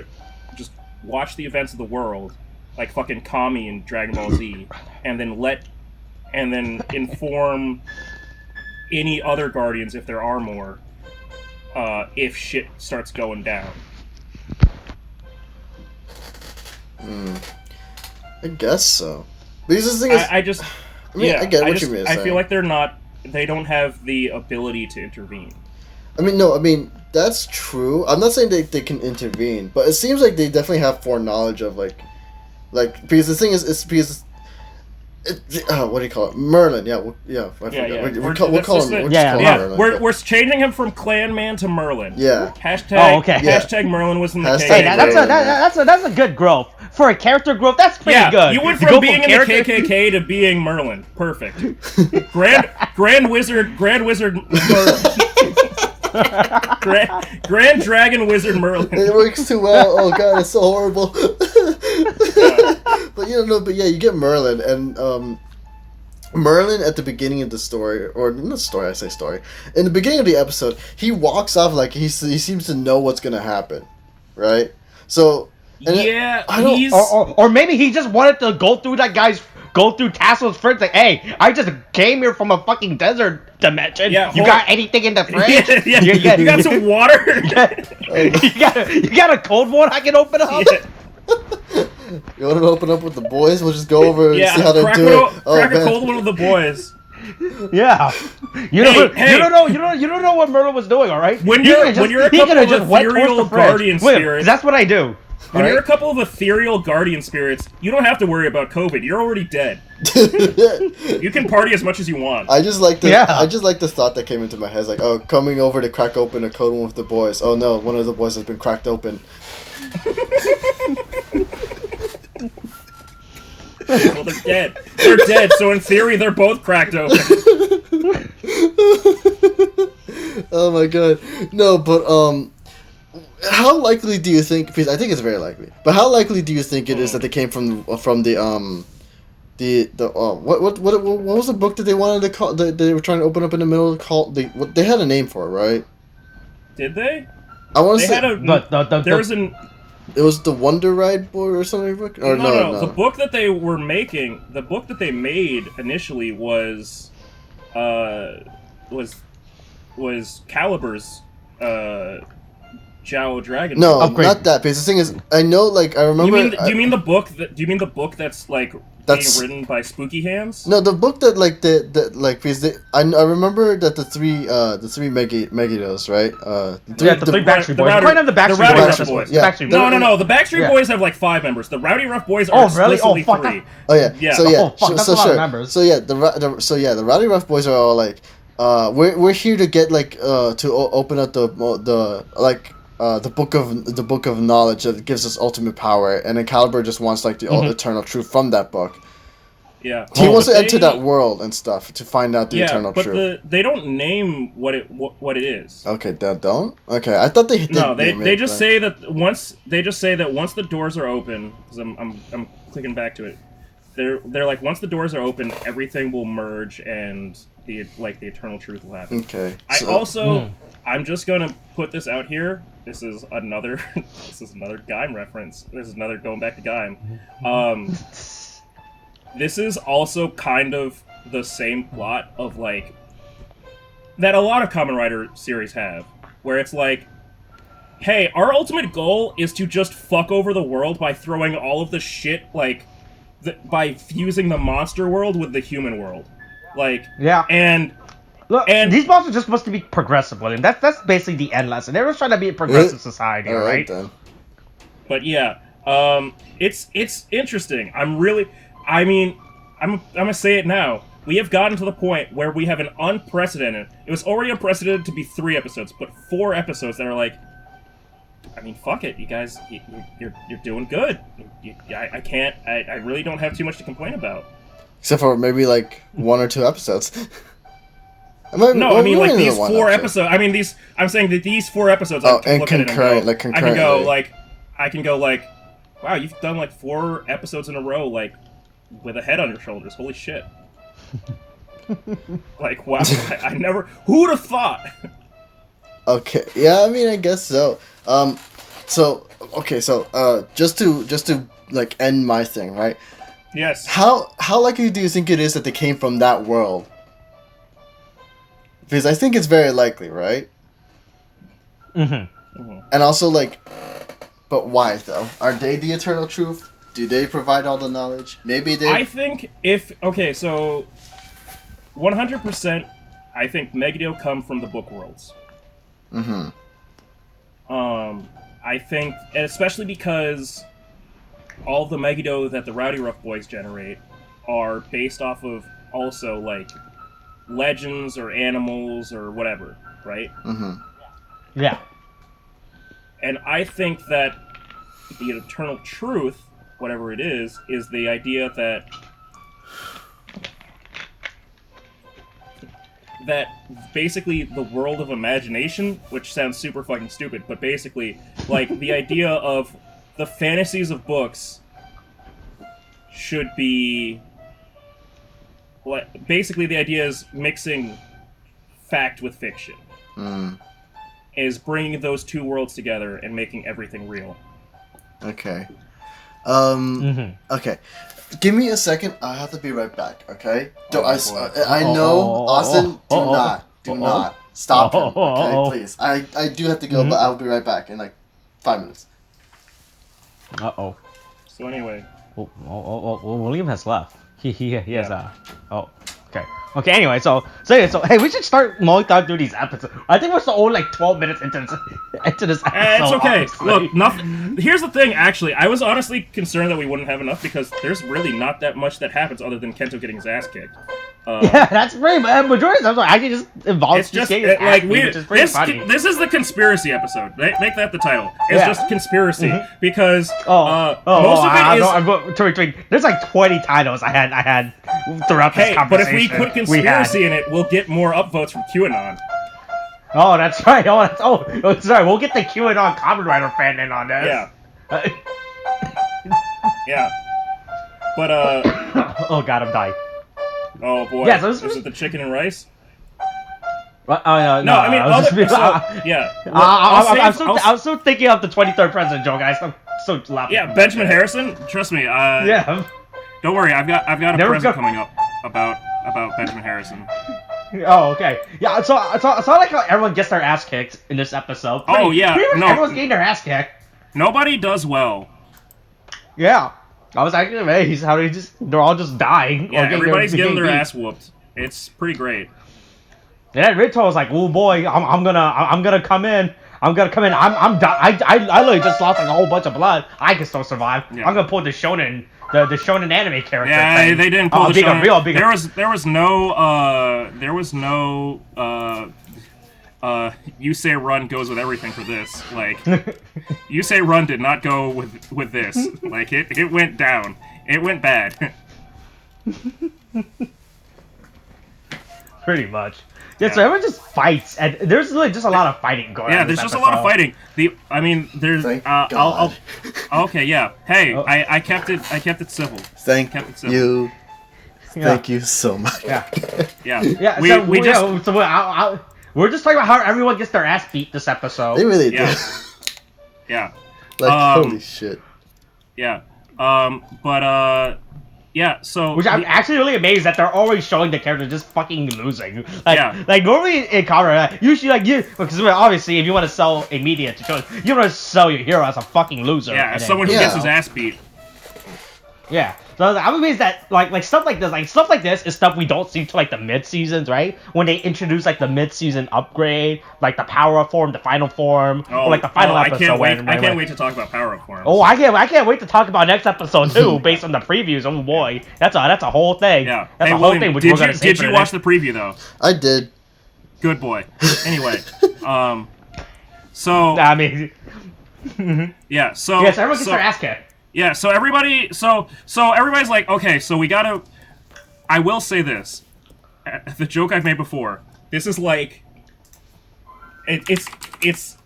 the events of the world, like fucking Kami in Dragon Ball Z, and then inform any other Guardians, if there are more, if shit starts going down. I guess so. Because the thing is, I get what you mean. I feel like they don't have the ability to intervene. That's true. I'm not saying they can intervene, but it seems like they definitely have foreknowledge of like because the thing is, it's because what do you call it? Merlin. We'll call him Merlin. We're changing him from Clan Man to Merlin. Yeah. Hashtag Merlin was in the KKK. Hey, that's a good growth for a character growth. That's pretty good. You went from being in the KKK to being Merlin. Perfect. Grand Wizard. Grand Dragon Wizard Merlin. It works too well. Oh god, it's so horrible. But you get Merlin, and Merlin at the beginning of the story, or not story, I say story. In the beginning of the episode, he walks off like he seems to know what's gonna happen, right? So or maybe he just wanted to go through that guy's go through Tassel's fridge like, hey, I just came here from a fucking desert dimension. Yeah, you got anything in the fridge? Yeah. You got some water? you got a cold one I can open up? Yeah. You want to open up with the boys? We'll just go over and see how they do it. Crack a cold one with the boys. Yeah, you don't know what Merlin was doing, all right? When you're a couple of ethereal guardian spirits, that's what I do. When you're a couple of ethereal guardian spirits, you don't have to worry about COVID. You're already dead. You can party as much as you want. I just like the thought that came into my head, like, oh, coming over to crack open a cold one with the boys. Oh no, one of the boys has been cracked open. Well, they're dead. They're dead, so in theory, they're both cracked open. Oh my god. No, but, how likely do you think, because I think it's very likely, but how likely do you think it is that they came from what was the book that they wanted to call, that they were trying to open up in the middle, they had a name for it, right? Did they? I want to say... It was the Wonder Ride boy or something? Or no. The book that they were making, the book that they made initially was Calibur's Jiao Dragon. No, not that. Because the thing is, I know, like, I remember. Do you mean the book that's like being written by Spooky Hands? No, the book that because I remember that the three Megidos, right? The three Backstreet Boys. The Backstreet Boys. Yeah. No. The Backstreet Boys have like 5 members. The Rowdy Rough Boys are explicitly 3. Oh yeah. Yeah. So yeah. That's a lot of members. So yeah, the Rowdy Rough Boys are all like, we're here to get like to open up the book of knowledge that gives us ultimate power, and then Calibur just wants like the eternal truth from that book. Yeah, he wants to enter that world and stuff to find out the eternal truth. But they don't name what it is. Okay, they don't. Okay, I thought they did. No, they just say that once the doors are open. Because I'm clicking back to it. They're like, once the doors are open, everything will merge and the eternal truth will happen. Okay. I'm just gonna put this out here. This is another Gaim reference. This is another going back to Gaim. This is also kind of the same plot of like that a lot of Kamen Rider series have, where it's like, hey, our ultimate goal is to just fuck over the world by throwing all of the shit by fusing the monster world with the human world. And these monsters are just supposed to be progressive with him. That's basically the end lesson. They're just trying to be a progressive society, right? Then. But yeah, it's interesting. I'm gonna say it now. We have gotten to the point where we have an unprecedented. It was already unprecedented to be 3 episodes, but 4 episodes that are like, I mean, fuck it, you guys, you're doing good. I really don't have too much to complain about. Except for maybe like 1 or 2 episodes. I mean like these 4 episodes. I mean I'm saying that these 4 episodes. I can look at it and go, I can go like, wow, you've done like 4 episodes in a row, like with a head on your shoulders. Holy shit! Like, wow, I never. Who would have thought? Okay, yeah, I mean, I guess so. So just to like end my thing, right? Yes. How likely do you think it is that they came from that world? Because I think it's very likely, right? And also, like, but why though? Are they the eternal truth? Do they provide all the knowledge? Maybe they. I think so 100%. I think Megiddo come from the book worlds. I think, and especially because all the Megiddo that the Rowdy Rough Boys generate are based off of also like legends or animals or whatever, right? Yeah. And I think that the eternal truth, whatever it is the idea that basically the world of imagination, which sounds super fucking stupid, but basically, like, the idea of the fantasies of books should be... Basically, the idea is mixing fact with fiction. Is bringing those two worlds together and making everything real. Okay. Okay. Give me a second. I have to be right back. Okay. I know Austin. Do not stop him. Okay, please. I do have to go, but I'll be right back in like 5 minutes. So anyway. William has left. He has Okay, anyway, so hey, we should start mulling through these episodes. I think we're still only like 12 minutes into this episode. It's okay. Honestly. Look, here's the thing, actually. I was honestly concerned that we wouldn't have enough because there's really not that much that happens other than Kento getting his ass kicked. Yeah, that's pretty. Majority of the time, actually just involves it's just getting his ass kicked, which is pretty funny. This is the conspiracy episode. Make that the title. It's just conspiracy because most of it is. There's like 20 titles I had throughout this conversation. But if we put conspiracy in it, we'll get more upvotes from QAnon. Oh, that's right. Sorry. We'll get the QAnon Kamen Rider fan in on this. Yeah. Yeah. But oh god, I'm dying. Oh boy. Yeah, so is it the chicken and rice? No, I mean, I'm still thinking of the 23rd president joke. I'm so laughing. Yeah, Benjamin Harrison. Trust me. Yeah. Don't worry. I've got a present coming up about Benjamin Harrison. Oh, okay. Yeah. So I like how everyone gets their ass kicked in this episode. Everyone's getting their ass kicked. Nobody does well. Yeah. I was actually amazed how they're all just dying. Yeah, everybody's getting their ass whooped. It's pretty great. And then Rito was like, "Oh boy, I'm gonna come in. I literally just lost like a whole bunch of blood. I can still survive. Yeah. I'm gonna pull the shonen anime character. Yeah, thing. They didn't pull the shonen. There was no you say run goes with everything for this. Like, you say run did not go with this. Like, it went down. It went bad. Pretty much. Yeah, so everyone just fights, and there's really just a lot of fighting going on. Yeah, there's just a lot of fighting. There's. Thank God. Okay, yeah. Hey, I kept it civil. Thank you. Yeah. Thank you so much. Yeah. Yeah. We're just talking about how everyone gets their ass beat this episode. They really do. Yeah. Like, holy shit. Yeah. Yeah, so... Which I'm actually really amazed that they're always showing the character just fucking losing. Like normally in Kamen Rider, usually because obviously if you want to sell a media to show, you want to sell your hero as a fucking loser. Yeah, as someone who gets his ass beat. Yeah. So I'm amazed that like stuff like this is stuff we don't see till like the mid seasons, right? When they introduce like the mid season upgrade, like the power up form, the final form, or like the final episode. I can't wait to talk about power up form. Oh, I can't wait to talk about next episode too, based on the previews. Oh boy, that's a whole thing. Yeah, that's a whole thing. Which we're gonna say did you watch the preview though? I did. Good boy. Anyway, so I mean, yeah. So yes, everyone gets their ass kicked. Yeah, so everybody's like, okay, so we gotta... I will say this. The joke I've made before. This is like... It's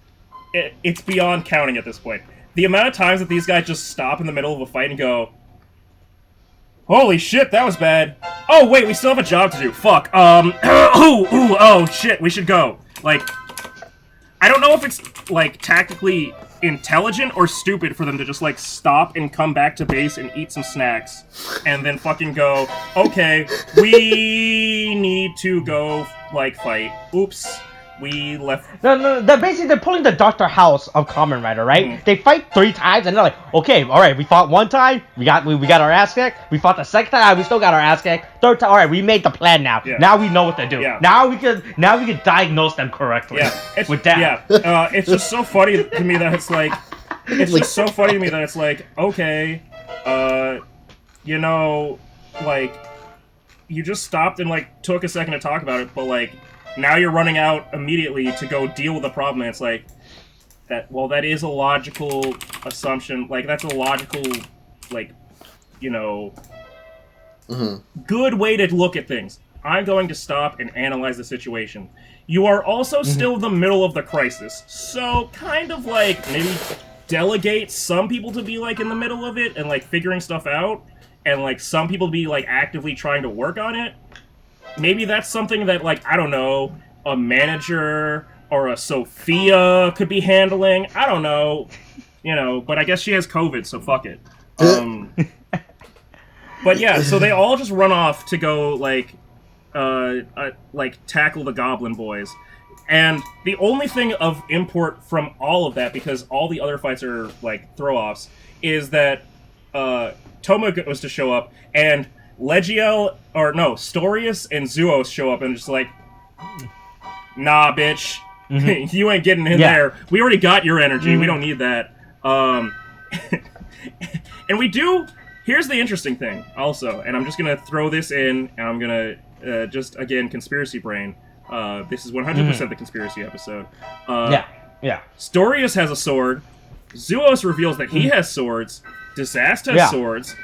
beyond counting at this point. The amount of times that these guys just stop in the middle of a fight and go, holy shit, that was bad. Oh, wait, we still have a job to do. Fuck. Oh, shit, we should go. Like, I don't know if it's, like, tactically intelligent or stupid for them to just, like, stop and come back to base and eat some snacks and then fucking go, okay, we need to go, like, fight. Oops. We left. No, they're pulling the Dr. House of Kamen Rider, right? Mm. They fight 3 times, and they're like, okay, all right, we fought 1 time, we got our ass kicked. We fought the 2nd time, we still got our ass kicked. 3rd time, all right, we made the plan now. Yeah. Now we know what to do. Yeah. Now we can diagnose them correctly. Yeah, with that. Yeah, it's just so funny to me that it's like, okay, you know, like, you just stopped and like took a second to talk about it, but like. Now you're running out immediately to go deal with the problem, and it's like, that is a logical assumption, like, that's a logical, like, you know, good way to look at things. I'm going to stop and analyze the situation. You are also still in the middle of the crisis, so kind of, like, maybe delegate some people to be, like, in the middle of it and, like, figuring stuff out, and, like, some people to be, like, actively trying to work on it. Maybe that's something that, like, I don't know, a manager or a Sophia could be handling. I don't know, you know, but I guess she has COVID, so fuck it. But yeah, so they all just run off to go tackle the Goblin Boys. And the only thing of import from all of that, because all the other fights are like throw-offs, is that Toma was to show up, and Storius and Zuos show up and just like, nah, bitch, you ain't getting in there. We already got your energy. We don't need that. And we do. Here's the interesting thing, also, and I'm just gonna throw this in, and I'm gonna just again conspiracy brain. This is 100% the conspiracy episode. Storius has a sword. Zuos reveals that he has swords. Disaster has swords.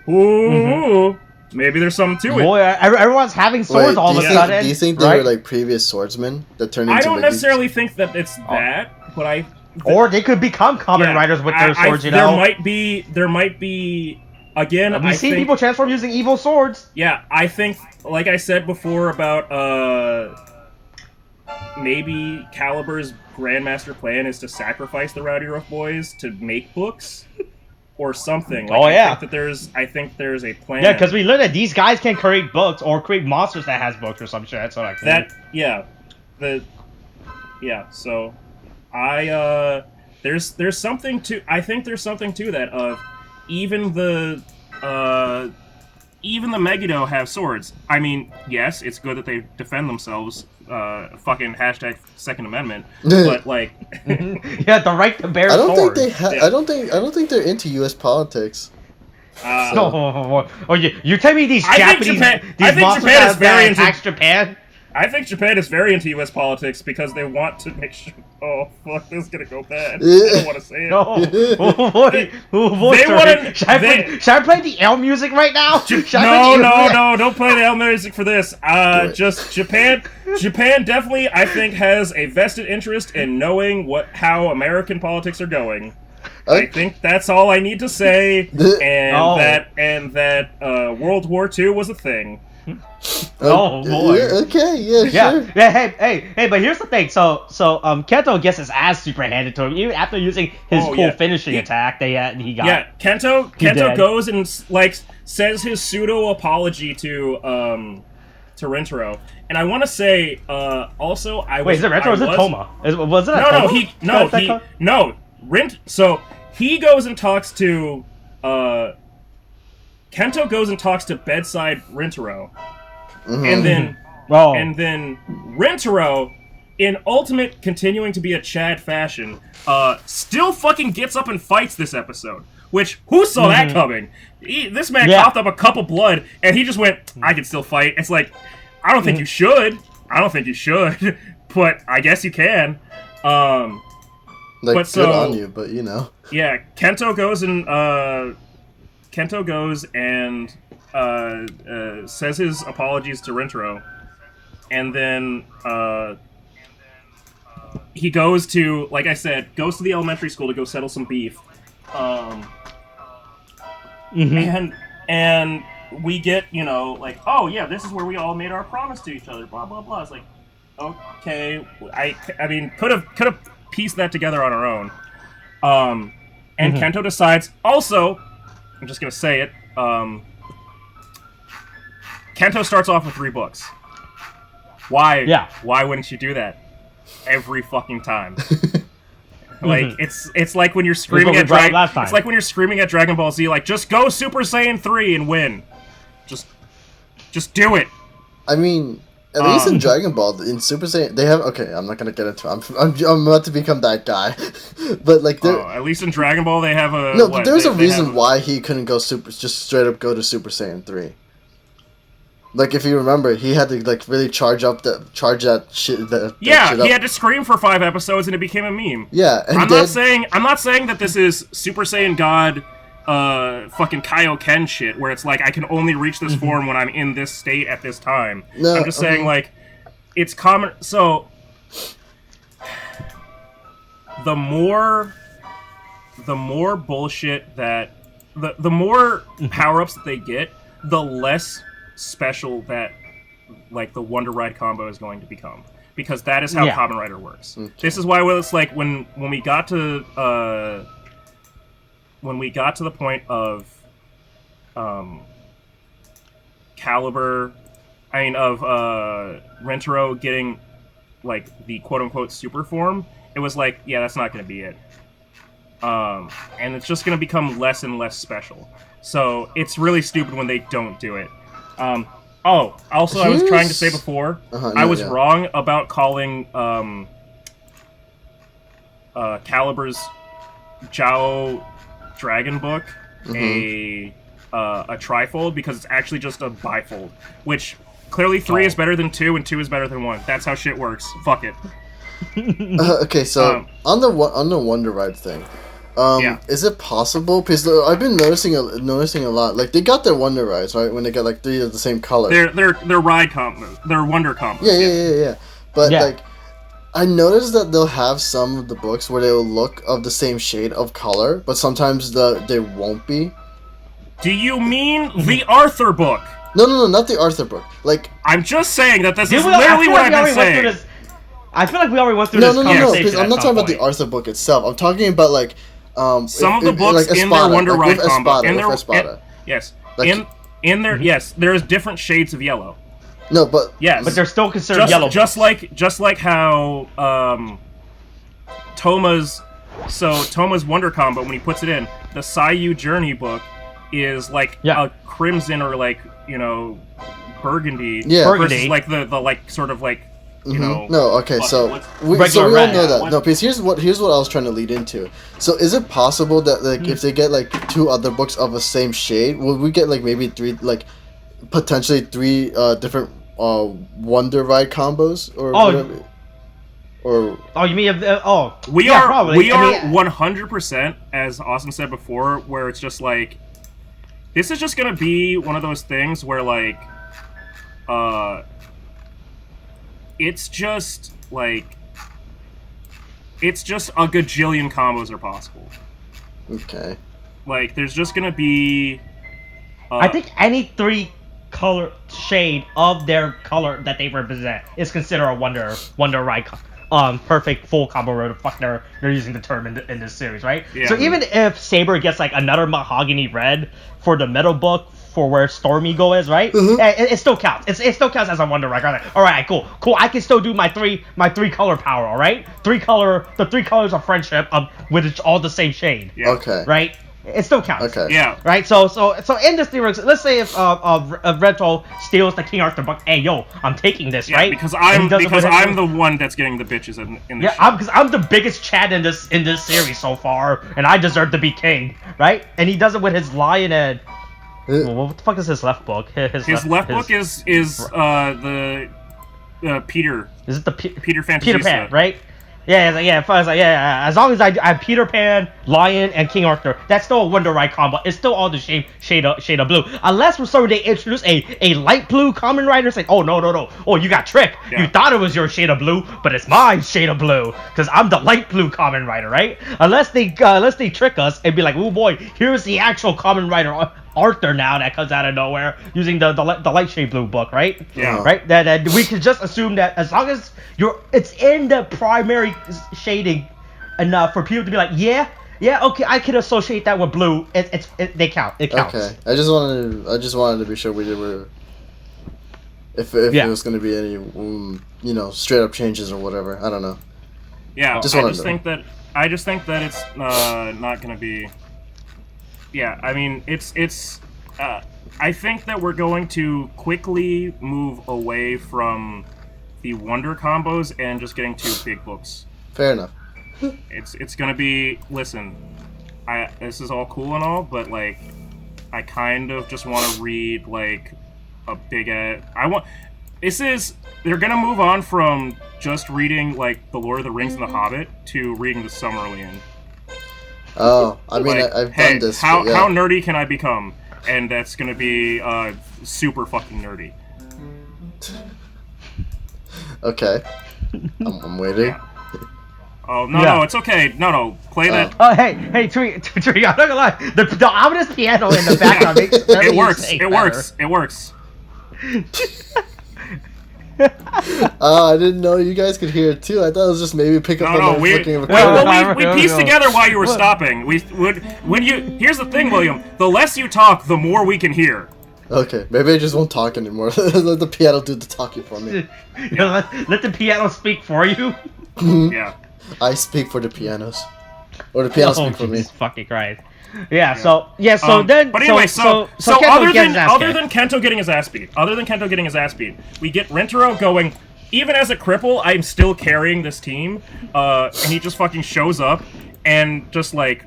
Ooh, maybe there's something to it. Boy, everyone's having swords all of a sudden. Do you think they were like previous swordsmen that turned into? I don't necessarily think that it's that, but or they could become Kamen Riders with their swords. You know, there might be. Again, we've seen people transform using evil swords. Yeah, I think, like I said before about maybe Calibur's grandmaster plan is to sacrifice the Rowdy Rough Boys to make books or something. I think there's a plan. Yeah, because we learned that these guys can create books or create monsters that has books or some shit. That's what I think. So there's something to. I think there's something to that of even the Megiddo have swords. I mean, yes, it's good that they defend themselves. Fucking hashtag Second Amendment. But like, the right to bear swords. I don't think they're into U.S. politics. You tell me these Japanese monsters Japan is very into Japan. I think Japan is very into U.S. politics because they want to make sure. Oh fuck, this is gonna go bad. I don't want to say it. No. Should I play the L music right now? No, don't play the L music for this. Just Japan definitely, I think, has a vested interest in knowing how American politics are going. I think that's all I need to say, and that World War II was a thing. Oh boy. Okay, sure. Hey, but here's the thing. So Kento gets his ass super handed to him even after using his finishing attack. He got. Yeah, Kento goes and says his pseudo apology to Rintaro, and I want to say also is it Rintaro or is it Toma? Was it So he goes and talks to Kento goes and talks to bedside Rintaro. And then Rintaro, in ultimate continuing to be a Chad fashion, still fucking gets up and fights this episode. Which, who saw that coming? This man coughed up a cup of blood, and he just went, I can still fight. It's like, I don't think you should. But I guess you can. Good on you, but you know. Yeah, Kento goes and says his apologies to Rintaro, and then he goes to, like I said, goes to the elementary school to go settle some beef, and we get, oh yeah, this is where we all made our promise to each other, blah blah blah. It's like, okay, I mean, could have pieced that together on our own, and Kento decides also. I'm just gonna say it. Kento starts off with 3 books. Why? Yeah. Why wouldn't you do that every fucking time? It's like when you're screaming at It's like when you're screaming at Dragon Ball Z. Like, just go Super Saiyan 3 and win. Just do it. I mean, at least in Dragon Ball, in Super Saiyan, they have. Okay, I'm not gonna get into it. I'm about to become that guy, but like, at least in Dragon Ball, they have a. No, but there's a reason why he couldn't go just straight up go to Super Saiyan 3. Like, if you remember, he had to really charge that shit. He had to scream for 5 episodes, and it became a meme. Yeah, and I'm not saying that this is Super Saiyan God. Fucking Kaioken shit, where it's like I can only reach this form when I'm in this state at this time. No, I'm just saying, it's common. So, the more bullshit that the more power-ups that they get, the less special that the Wonder Ride combo is going to become, because that is how Kamen Rider works. Okay. This is why it's like when we got to when we got to the point of Rentaro getting like the quote unquote super form, it was like, yeah, that's not going to be it. And it's just going to become less and less special. So it's really stupid when they don't do it. Also, I was trying to say before, I was wrong about calling Caliber's Jiao Dragon book a trifold, because it's actually just a bifold, which clearly 3 is better than 2 and 2 is better than 1. That's how shit works. Fuck it. Okay, so on the Wonder Ride thing, is it possible? Because I've been noticing a lot. Like, they got their Wonder Rides, right? When they got like 3 of the same color. They're ride combos. They're Wonder combos. Yeah. But like, I noticed that they'll have some of the books where they'll look of the same shade of color, but sometimes they won't be. Do you mean the Arthur book? No, not the Arthur book. Like, I'm just saying that this is literally what I've been saying. I feel like we already went through this conversation. No, because I'm not talking about the Arthur book itself. I'm talking about like some of the books like in their Wonder Ride combo. Yes. Like, in their there's different shades of yellow. No, but yes, but they're still considered yellow. Just like how Toma's Wonder combo, when he puts it in, the Saiyu Journey book is like a crimson or like, burgundy. Yeah. Versus like the like sort of like No, okay, so we all know that. No, because here's what I was trying to lead into. So is it possible that like if they get like 2 other books of the same shade, will we get like maybe 3, like potentially 3 different Wonder Ride combos or whatever? Or you mean we are probably. We are 100%, as Austin said before, where it's just like, this is just gonna be one of those things where like it's just a gajillion combos are possible. Okay. Like, there's just gonna be I think any 3 color shade of their color that they represent is considered a Wonder Ride perfect full combo, or the fuck they're using the term in this series, right? Yeah. So even if Saber gets like another mahogany red for the middle book for where Storm Eagle is, right? It still counts. It still counts as a Wonder Ride. Like, all right, cool. I can still do my three color power. All right, the 3 colors of friendship, with all the same shade. Yeah. Okay. Right. It still counts. Okay. Yeah. Right. So in this theory, let's say if Reto steals the King Arthur book, hey yo, I'm taking this, right? Because I'm the one that's getting the bitches in this. Yeah, because I'm the biggest Chad in this series so far, and I deserve to be king, right? And he does it with his lion head. Well, what the fuck is his left book? His left book is the Peter. Is it the Peter Fantasista? Peter Pan, right? Yeah. As long as I have Peter Pan, Lion, and King Arthur, that's still a Wonder Ride combo. It's still all the shade of blue. Unless for some reason they introduce a light blue Kamen Rider, saying, oh no, oh, you got tricked. Yeah. You thought it was your shade of blue, but it's my shade of blue because I'm the light blue Kamen Rider, right? Unless they trick us and be like, oh boy, here's the actual Kamen Rider Arthur now that comes out of nowhere using the light shade blue book, right? Yeah. Right. That we could just assume that as long as it's in the primary shading enough for people to be like, yeah, okay, I can associate that with blue. They count. It counts. Okay. I just wanted to be sure we were. If there was going to be any straight up changes or whatever. I don't know. Yeah. I just think that it's not going to be. Yeah, I mean, it's. I think that we're going to quickly move away from the Wonder combos and just getting to big books. Fair enough. It's gonna be. Listen, this is all cool and all, but like, I kind of just want to read like a big. They're gonna move on from just reading like the Lord of the Rings and the Hobbit to reading the Silmarillion. Oh, I mean, like, I've done this. How nerdy can I become? And that's gonna be super fucking nerdy. Okay, I'm waiting. Yeah. Oh no, it's okay. No, play that. Oh hey, Tariq, I'm not gonna lie. The ominous piano in the background makes it works. I didn't know you guys could hear it too. I thought it was just maybe pick up on the flicking of a coin. We pieced together while you were stopping. Here's the thing, William. The less you talk, the more we can hear. Okay, maybe I just won't talk anymore. Let the piano do the talking for me. Let the piano speak for you. Yeah. I speak for the pianos, or the pianos speak for me. Fucking Christ. Yeah. So then. But anyway, so other than Kento getting his ass beat, we get Rentaro going. Even as a cripple, I'm still carrying this team. And he just fucking shows up and just like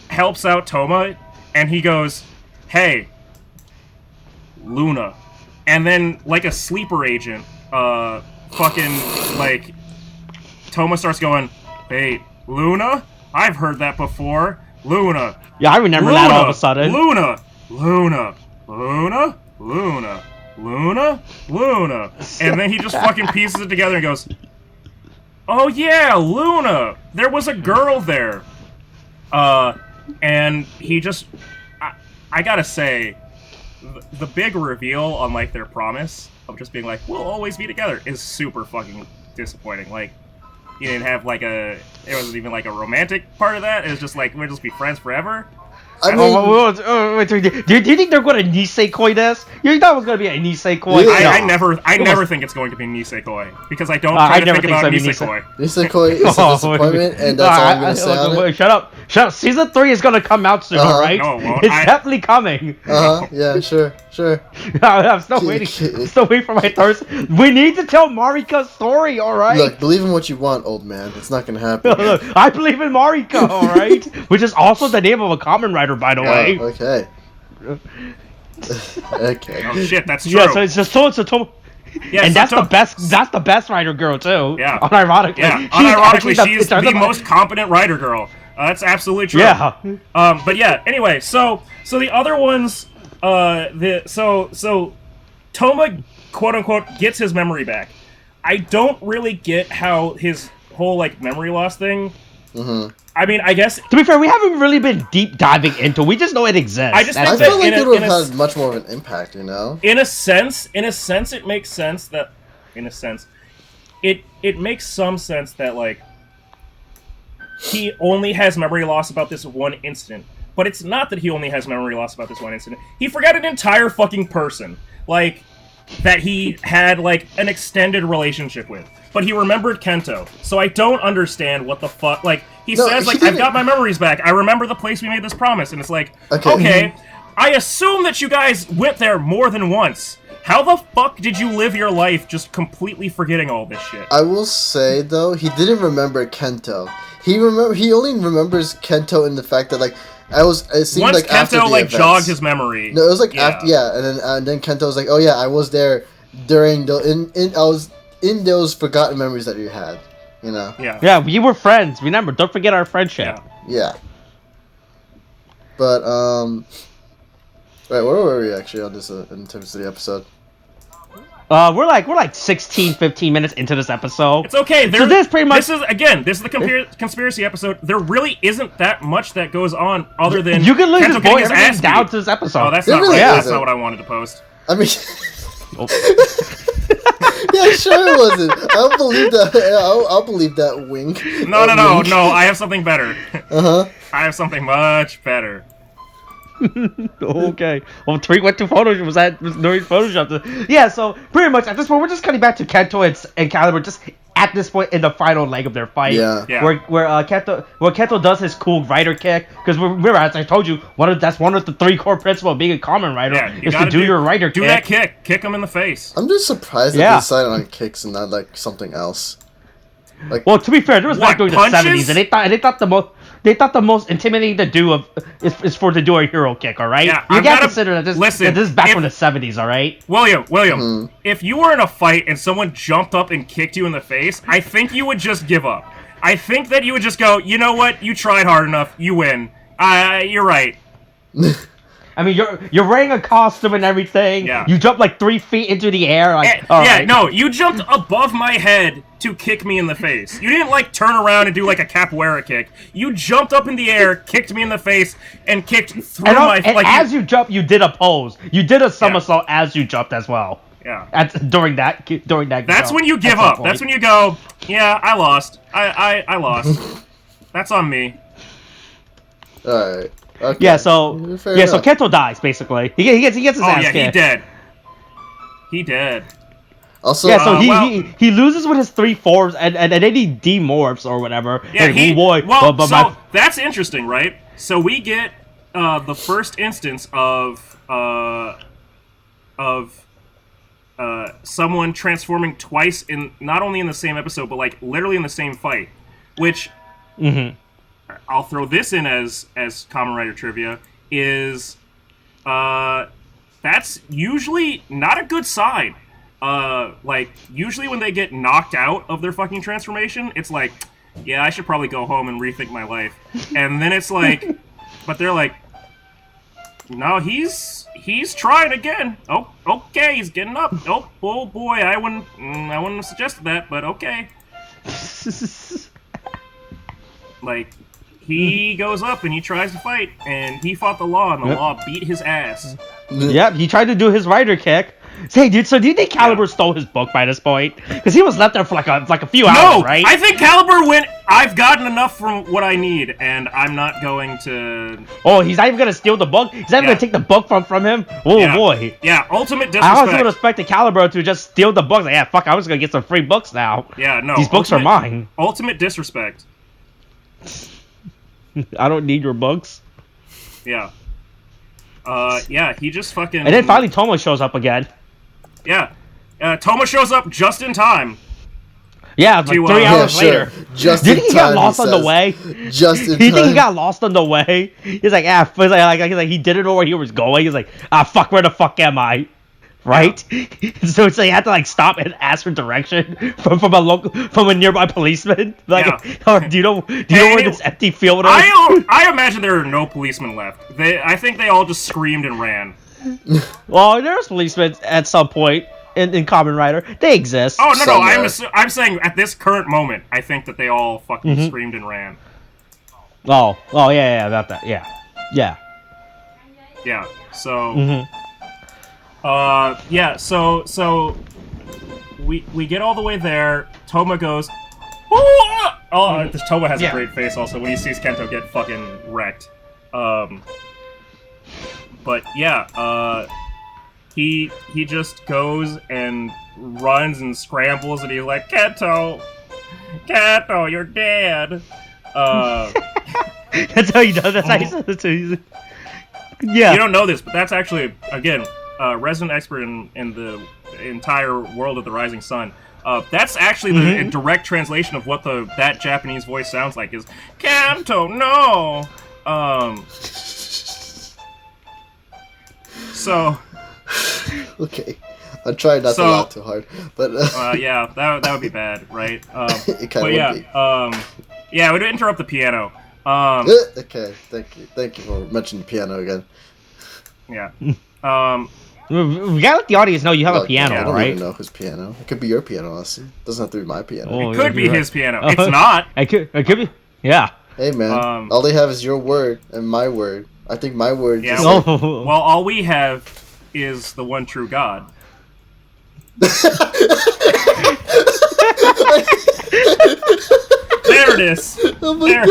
helps out Toma, and he goes, "Hey, Luna," and then like a sleeper agent, fucking like Toma starts going, "Hey, Luna, I've heard that before. Luna." Yeah, I remember that all of a sudden. Luna. And then he just fucking pieces it together and goes, "Oh yeah, Luna. There was a girl there." And he just, I gotta say, the big reveal on like their promise of just being like, "We'll always be together," is super fucking disappointing. Like, you didn't have like it wasn't even like a romantic part of that. It was just like, we'll just be friends forever. I mean, do you think they're going to nisekoi this? You thought it was going to be a nisekoi? Really? I never think it's going to be nisekoi because I don't try to think about nisekoi. Nisekoi is a disappointment, and that's all I'm going to say on it. Shut up. Season 3 is going to come out soon, alright? No, it won't. It's definitely coming. Yeah, sure. I'm still waiting. Still waiting for my thirst. We need to tell Marika's story, alright? Look, believe in what you want, old man. It's not going to happen. Look, I believe in Marika, alright? Which is also the name of a Kamen Rider, by the way. Okay. Okay. Oh shit, that's true. Yeah, so it's just Toma. Yeah, and that's the best. That's the best Rider girl too. Yeah. Unironically. Yeah. Unironically, she's the most competent Rider girl. That's absolutely true. Yeah. But yeah. Anyway, so the other ones, so Toma, quote unquote, gets his memory back. I don't really get how his whole like memory loss thing. Mm-hmm. I mean, I guess to be fair, we haven't really been deep diving into. We just know it exists. I just think I feel like it would have had much more of an impact, you know. In a sense, it makes sense that, it makes some sense that like he only has memory loss about this one incident. But it's not that he only has memory loss about this one incident. He forgot an entire fucking person, like that he had like an extended relationship with. But he remembered Kento, so I don't understand what the fuck. Like he says, like I've got my memories back. I remember the place we made this promise, and it's like, okay, I assume that you guys went there more than once. How the fuck did you live your life just completely forgetting all this shit? I will say though, he didn't remember Kento. He only remembers Kento in the fact that like it seemed once like Kento after the events. jogged his memory. No, it was like after and then Kento was like, oh yeah, I was there during I was in those forgotten memories that you had, you know. Yeah, we were friends. Remember, don't forget our friendship. Yeah. But right, where were we actually on this in terms of the episode? We're like 16, 15 minutes into this episode. It's okay. So this pretty much. This is the conspiracy episode. There really isn't that much that goes on other than you can Kento boil everything down to this episode. Oh, that's not really right. That's not what I wanted to post. I mean. Yeah, sure it wasn't. I'll believe that. I'll believe that wink. No. I have something better. I have something much better. Okay. Well, Tariq went to Photoshop. Was during Photoshop? Yeah. So pretty much at this point, we're just cutting back to Kento and Caliber, just at this point in the final leg of their fight. Yeah. Where Kento does his cool rider kick, because remember, as I told you, that's one of the 3 core principles of being a Kamen Rider is to do your rider kick. Do that kick him in the face. I'm just surprised that they decided on kicks and not like something else. Like, well, to be fair, there was back during the 70s, and they thought the most intimidating to do is to do a hero kick. All right, yeah, you gotta consider that this is back in the 70s. All right, William, if you were in a fight and someone jumped up and kicked you in the face, I think you would just give up. I think that you would just go, you know what, you tried hard enough, you win. You're right. I mean, you're wearing a costume and everything. Yeah. You jump like 3 feet into the air. Like, no, you jumped above my head to kick me in the face. You didn't like turn around and do like a capoeira kick. You jumped up in the air, kicked me in the face, and kicked through my. And as you jumped, you did a pose. You did a somersault as you jumped as well. Yeah. During that. That's when you give up. That's when you go, yeah, I lost. I lost. That's on me. Alright. Okay. Yeah, so Kento dies basically. He gets his ass kicked. He dead. He dead. Also, yeah, so he loses with his 3 forms and then he demorphs or whatever. Yeah, that's interesting, right? So we get the first instance of someone transforming twice in not only in the same episode but like literally in the same fight, which I'll throw this in as Kamen Rider trivia is that's usually not a good sign. Like usually when they get knocked out of their fucking transformation, it's like, yeah, I should probably go home and rethink my life. And then it's like, but they're like, no, he's trying again. Oh, okay, he's getting up. Oh boy, I wouldn't have suggested that, but okay. Like, he goes up and he tries to fight, and he fought the law, and the law beat his ass. Yep, he tried to do his rider kick. Hey, dude, so do you think Caliber stole his book by this point? Because he was left there for like a few hours, right? I think Caliber went, I've gotten enough from what I need, and I'm not going to... Oh, he's not even going to steal the book? He's not even going to take the book from him? Oh, boy. Yeah, ultimate disrespect. I honestly would expect the Caliber to just steal the books. Like, yeah, fuck, I was going to get some free books now. Yeah, no. These books are mine. Ultimate disrespect. I don't need your books. Yeah. Yeah, he just fucking... And then finally Tomo shows up again. Yeah. Tomo shows up just in time. Yeah, like 3 hours later. Just Did he get lost on the way? Just in time. Do you think he got lost on the way? He's like, he didn't know where he was going. He's like, fuck, where the fuck am I? Right? Yeah. So it's like he had to like stop and ask for direction from a nearby policeman. Like, do you know where this empty field is? I imagine there are no policemen left. I think they all just screamed and ran. Well, there's policemen at some point in Kamen Rider. They exist. Oh no! I'm saying at this current moment, I think that they all fucking screamed and ran. Oh yeah, about that. Yeah. So. Yeah. So we get all the way there. Toma goes. Toma has a great face also when he sees Kento get fucking wrecked. But yeah, he just goes and runs and scrambles, and he's like, Kento, you're dead. That's how he does. That's how he says it. Yeah. You don't know this, but that's actually again resident expert in the entire world of the Rising Sun. That's actually the direct translation of what that Japanese voice sounds like is Kento, no. So. Okay, I tried not to laugh too hard, but. Yeah, that would be bad, right? It kind of would be. Yeah, it would interrupt the piano. Okay, thank you for mentioning the piano again. Yeah. We gotta let the audience know you have a piano, I don't right? even know whose piano. It could be your piano, honestly. It doesn't have to be my piano. Oh, it could be his piano. It's not. It could be. Yeah. Hey man, all they have is your word and my word. I think my word. Yeah. Well, all we have is the one true God. There it is. Oh my god.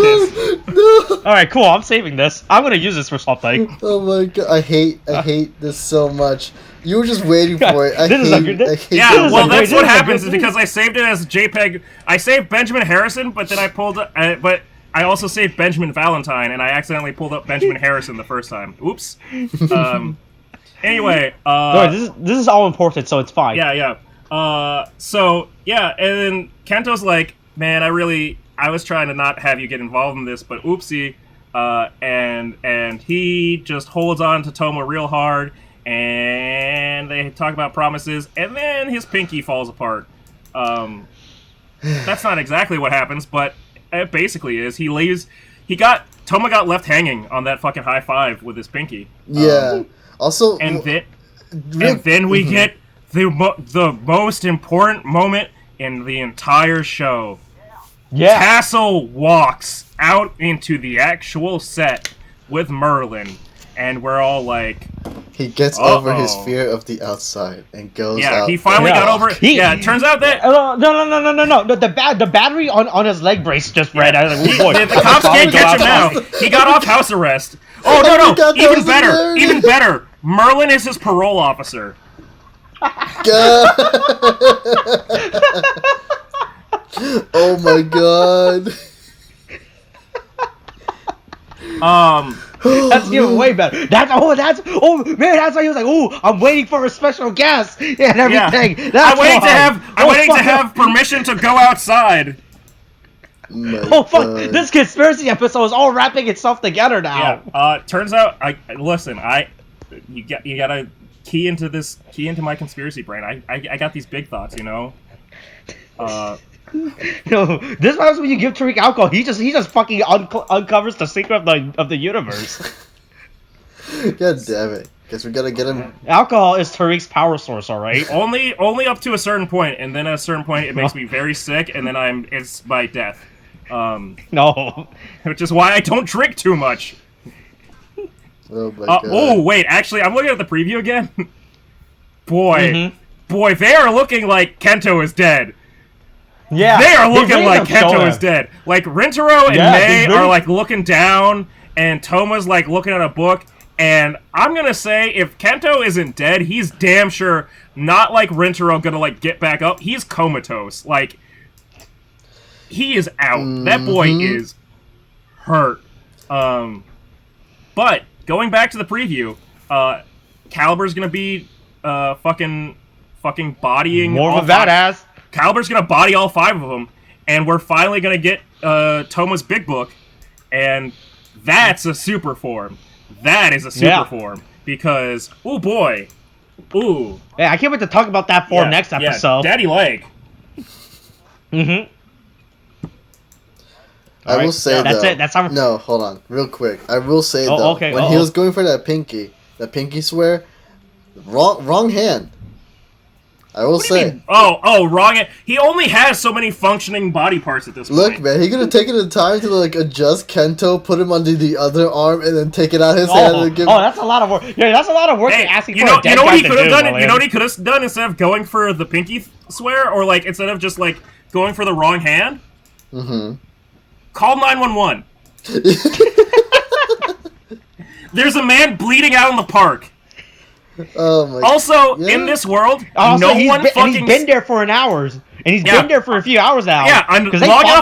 No. All right, cool. I'm saving this. I'm gonna use this for something. Oh my god, I hate this so much. You were just waiting for it. I hate yeah, well, that's what happens is because I saved it as JPEG. I saved Benjamin Harrison, but then I pulled but I also saved Benjamin Valentine, and I accidentally pulled up Benjamin Harrison the first time. Oops. Anyway, this is all important, so it's fine. Yeah. So yeah, and then Kento's like, man, I was trying to not have you get involved in this, but oopsie. And he just holds on to Toma real hard, and they talk about promises, and then his pinky falls apart. That's not exactly what happens, but it basically is. Toma got left hanging on that fucking high five with his pinky. Yeah. Also, and then we get the most important moment in the entire show. Yeah. Tassel walks out into the actual set with Merlin, and we're all like, He gets over his fear of the outside and goes out. Yeah, he finally got over it. It turns out that... No. The battery on his leg brace just red. I was like, oh, boy. The cops can't catch him now. He got off house arrest. Oh, no. Even better. Merlin is his parole officer. Oh, my God. That's even way better. That's why he was like, "Oh, I'm waiting for a special guest and everything." Yeah. I'm waiting to have permission to go outside. Fuck! This conspiracy episode is all wrapping itself together now. Yeah. Turns out, you gotta key into my conspiracy brain. I got these big thoughts, you know. No, this happens when you give Tariq alcohol. He just fucking uncovers the secret of the universe. God damn it! Guess we gotta get him. Alcohol is Tariq's power source, all right. Only up to a certain point, and then at a certain point it makes me very sick, and then it's my death. No, which is why I don't drink too much. Oh my God. Oh wait, actually, I'm looking at the preview again. Boy, they are looking like Kento is dead. Yeah, they are looking like Kento is dead. Like Rintaro and Mei are like looking down, and Toma's like looking at a book. And I'm gonna say, if Kento isn't dead, he's damn sure not like Rintaro gonna like get back up. He's comatose. Like he is out. That boy is hurt. But going back to the preview, Calibur's gonna be fucking bodying more of a badass. Calibur's gonna body all 5 of them, and we're finally gonna get Toma's big book, and that's a super form. That is a super form because oh boy, ooh. Yeah, I can't wait to talk about that form next episode. Daddy leg. I will say that's though. It. That's how. No, hold on, real quick. I will say though, when he was going for that pinky swear, wrong hand. I will say. Wrong hand. He only has so many functioning body parts at this point. Look, man, he could have taken the time to like adjust Kento, put him under the other arm, and then take it out his hand and give. That's a lot of work. Yeah, that's a lot of work. Hey, asking you for know, a dead you know what he guy could have done? William. You know what he could have done instead of going for the pinky swear, or like instead of just like going for the wrong hand. Call 911. There's a man bleeding out in the park. Oh my also, in this world, he's been there for an hour. And he's been there for a few hours now. Yeah, long enough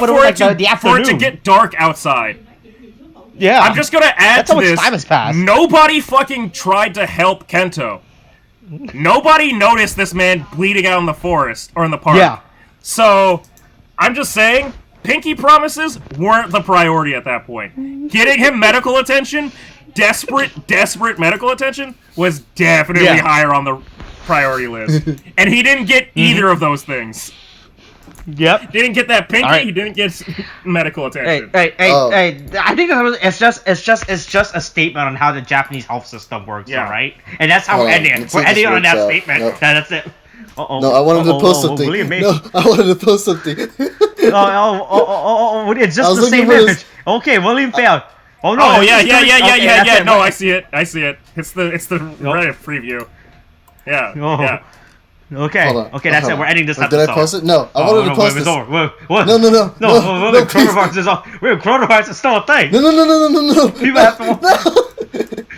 for it to get dark outside. Yeah. I'm just gonna add to this. Time has passed. Nobody fucking tried to help Kento. Nobody noticed this man bleeding out in the forest or in the park. Yeah. So, I'm just saying, pinky promises weren't the priority at that point. Getting him medical attention, desperate medical attention, was definitely higher on the priority list. And he didn't get either of those things. Yep. Didn't get that pinky, he didn't get medical attention. Hey, I think it's just a statement on how the Japanese health system works, alright? And that's how we're ending it. We're ending on that statement. Nope. That's it. No, I wanted to post something. It's just the same image. Okay, William failed. Oh no! Yeah. No, I see it. It's the Reddit preview. Yeah. Okay. Okay, that's it. We're ending this episode. Did I post it? No, I wanted to post this. What? No. Coronavirus is still a thing. No. People have to.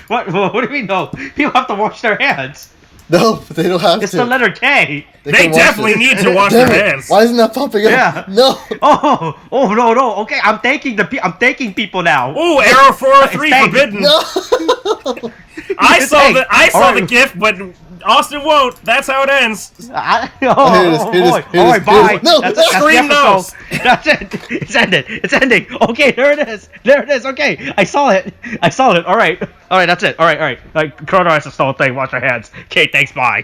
What do you mean no? People have to wash their hands. No, they don't have to. It's the letter K. They definitely need to wash their hands. Why isn't that popping up? Yeah. No. Oh no. Okay, I'm thanking people now. Ooh, Arrow 403 forbidden. No. I saw the gift, but Austin won't. That's how it ends. Here it is. Alright, bye. No. Scream no. That's it. It's ending. Okay, there it is. Okay, I saw it. Alright, that's it. Alright. Coronavirus is still a thing. Wash your hands. Okay, thanks, bye.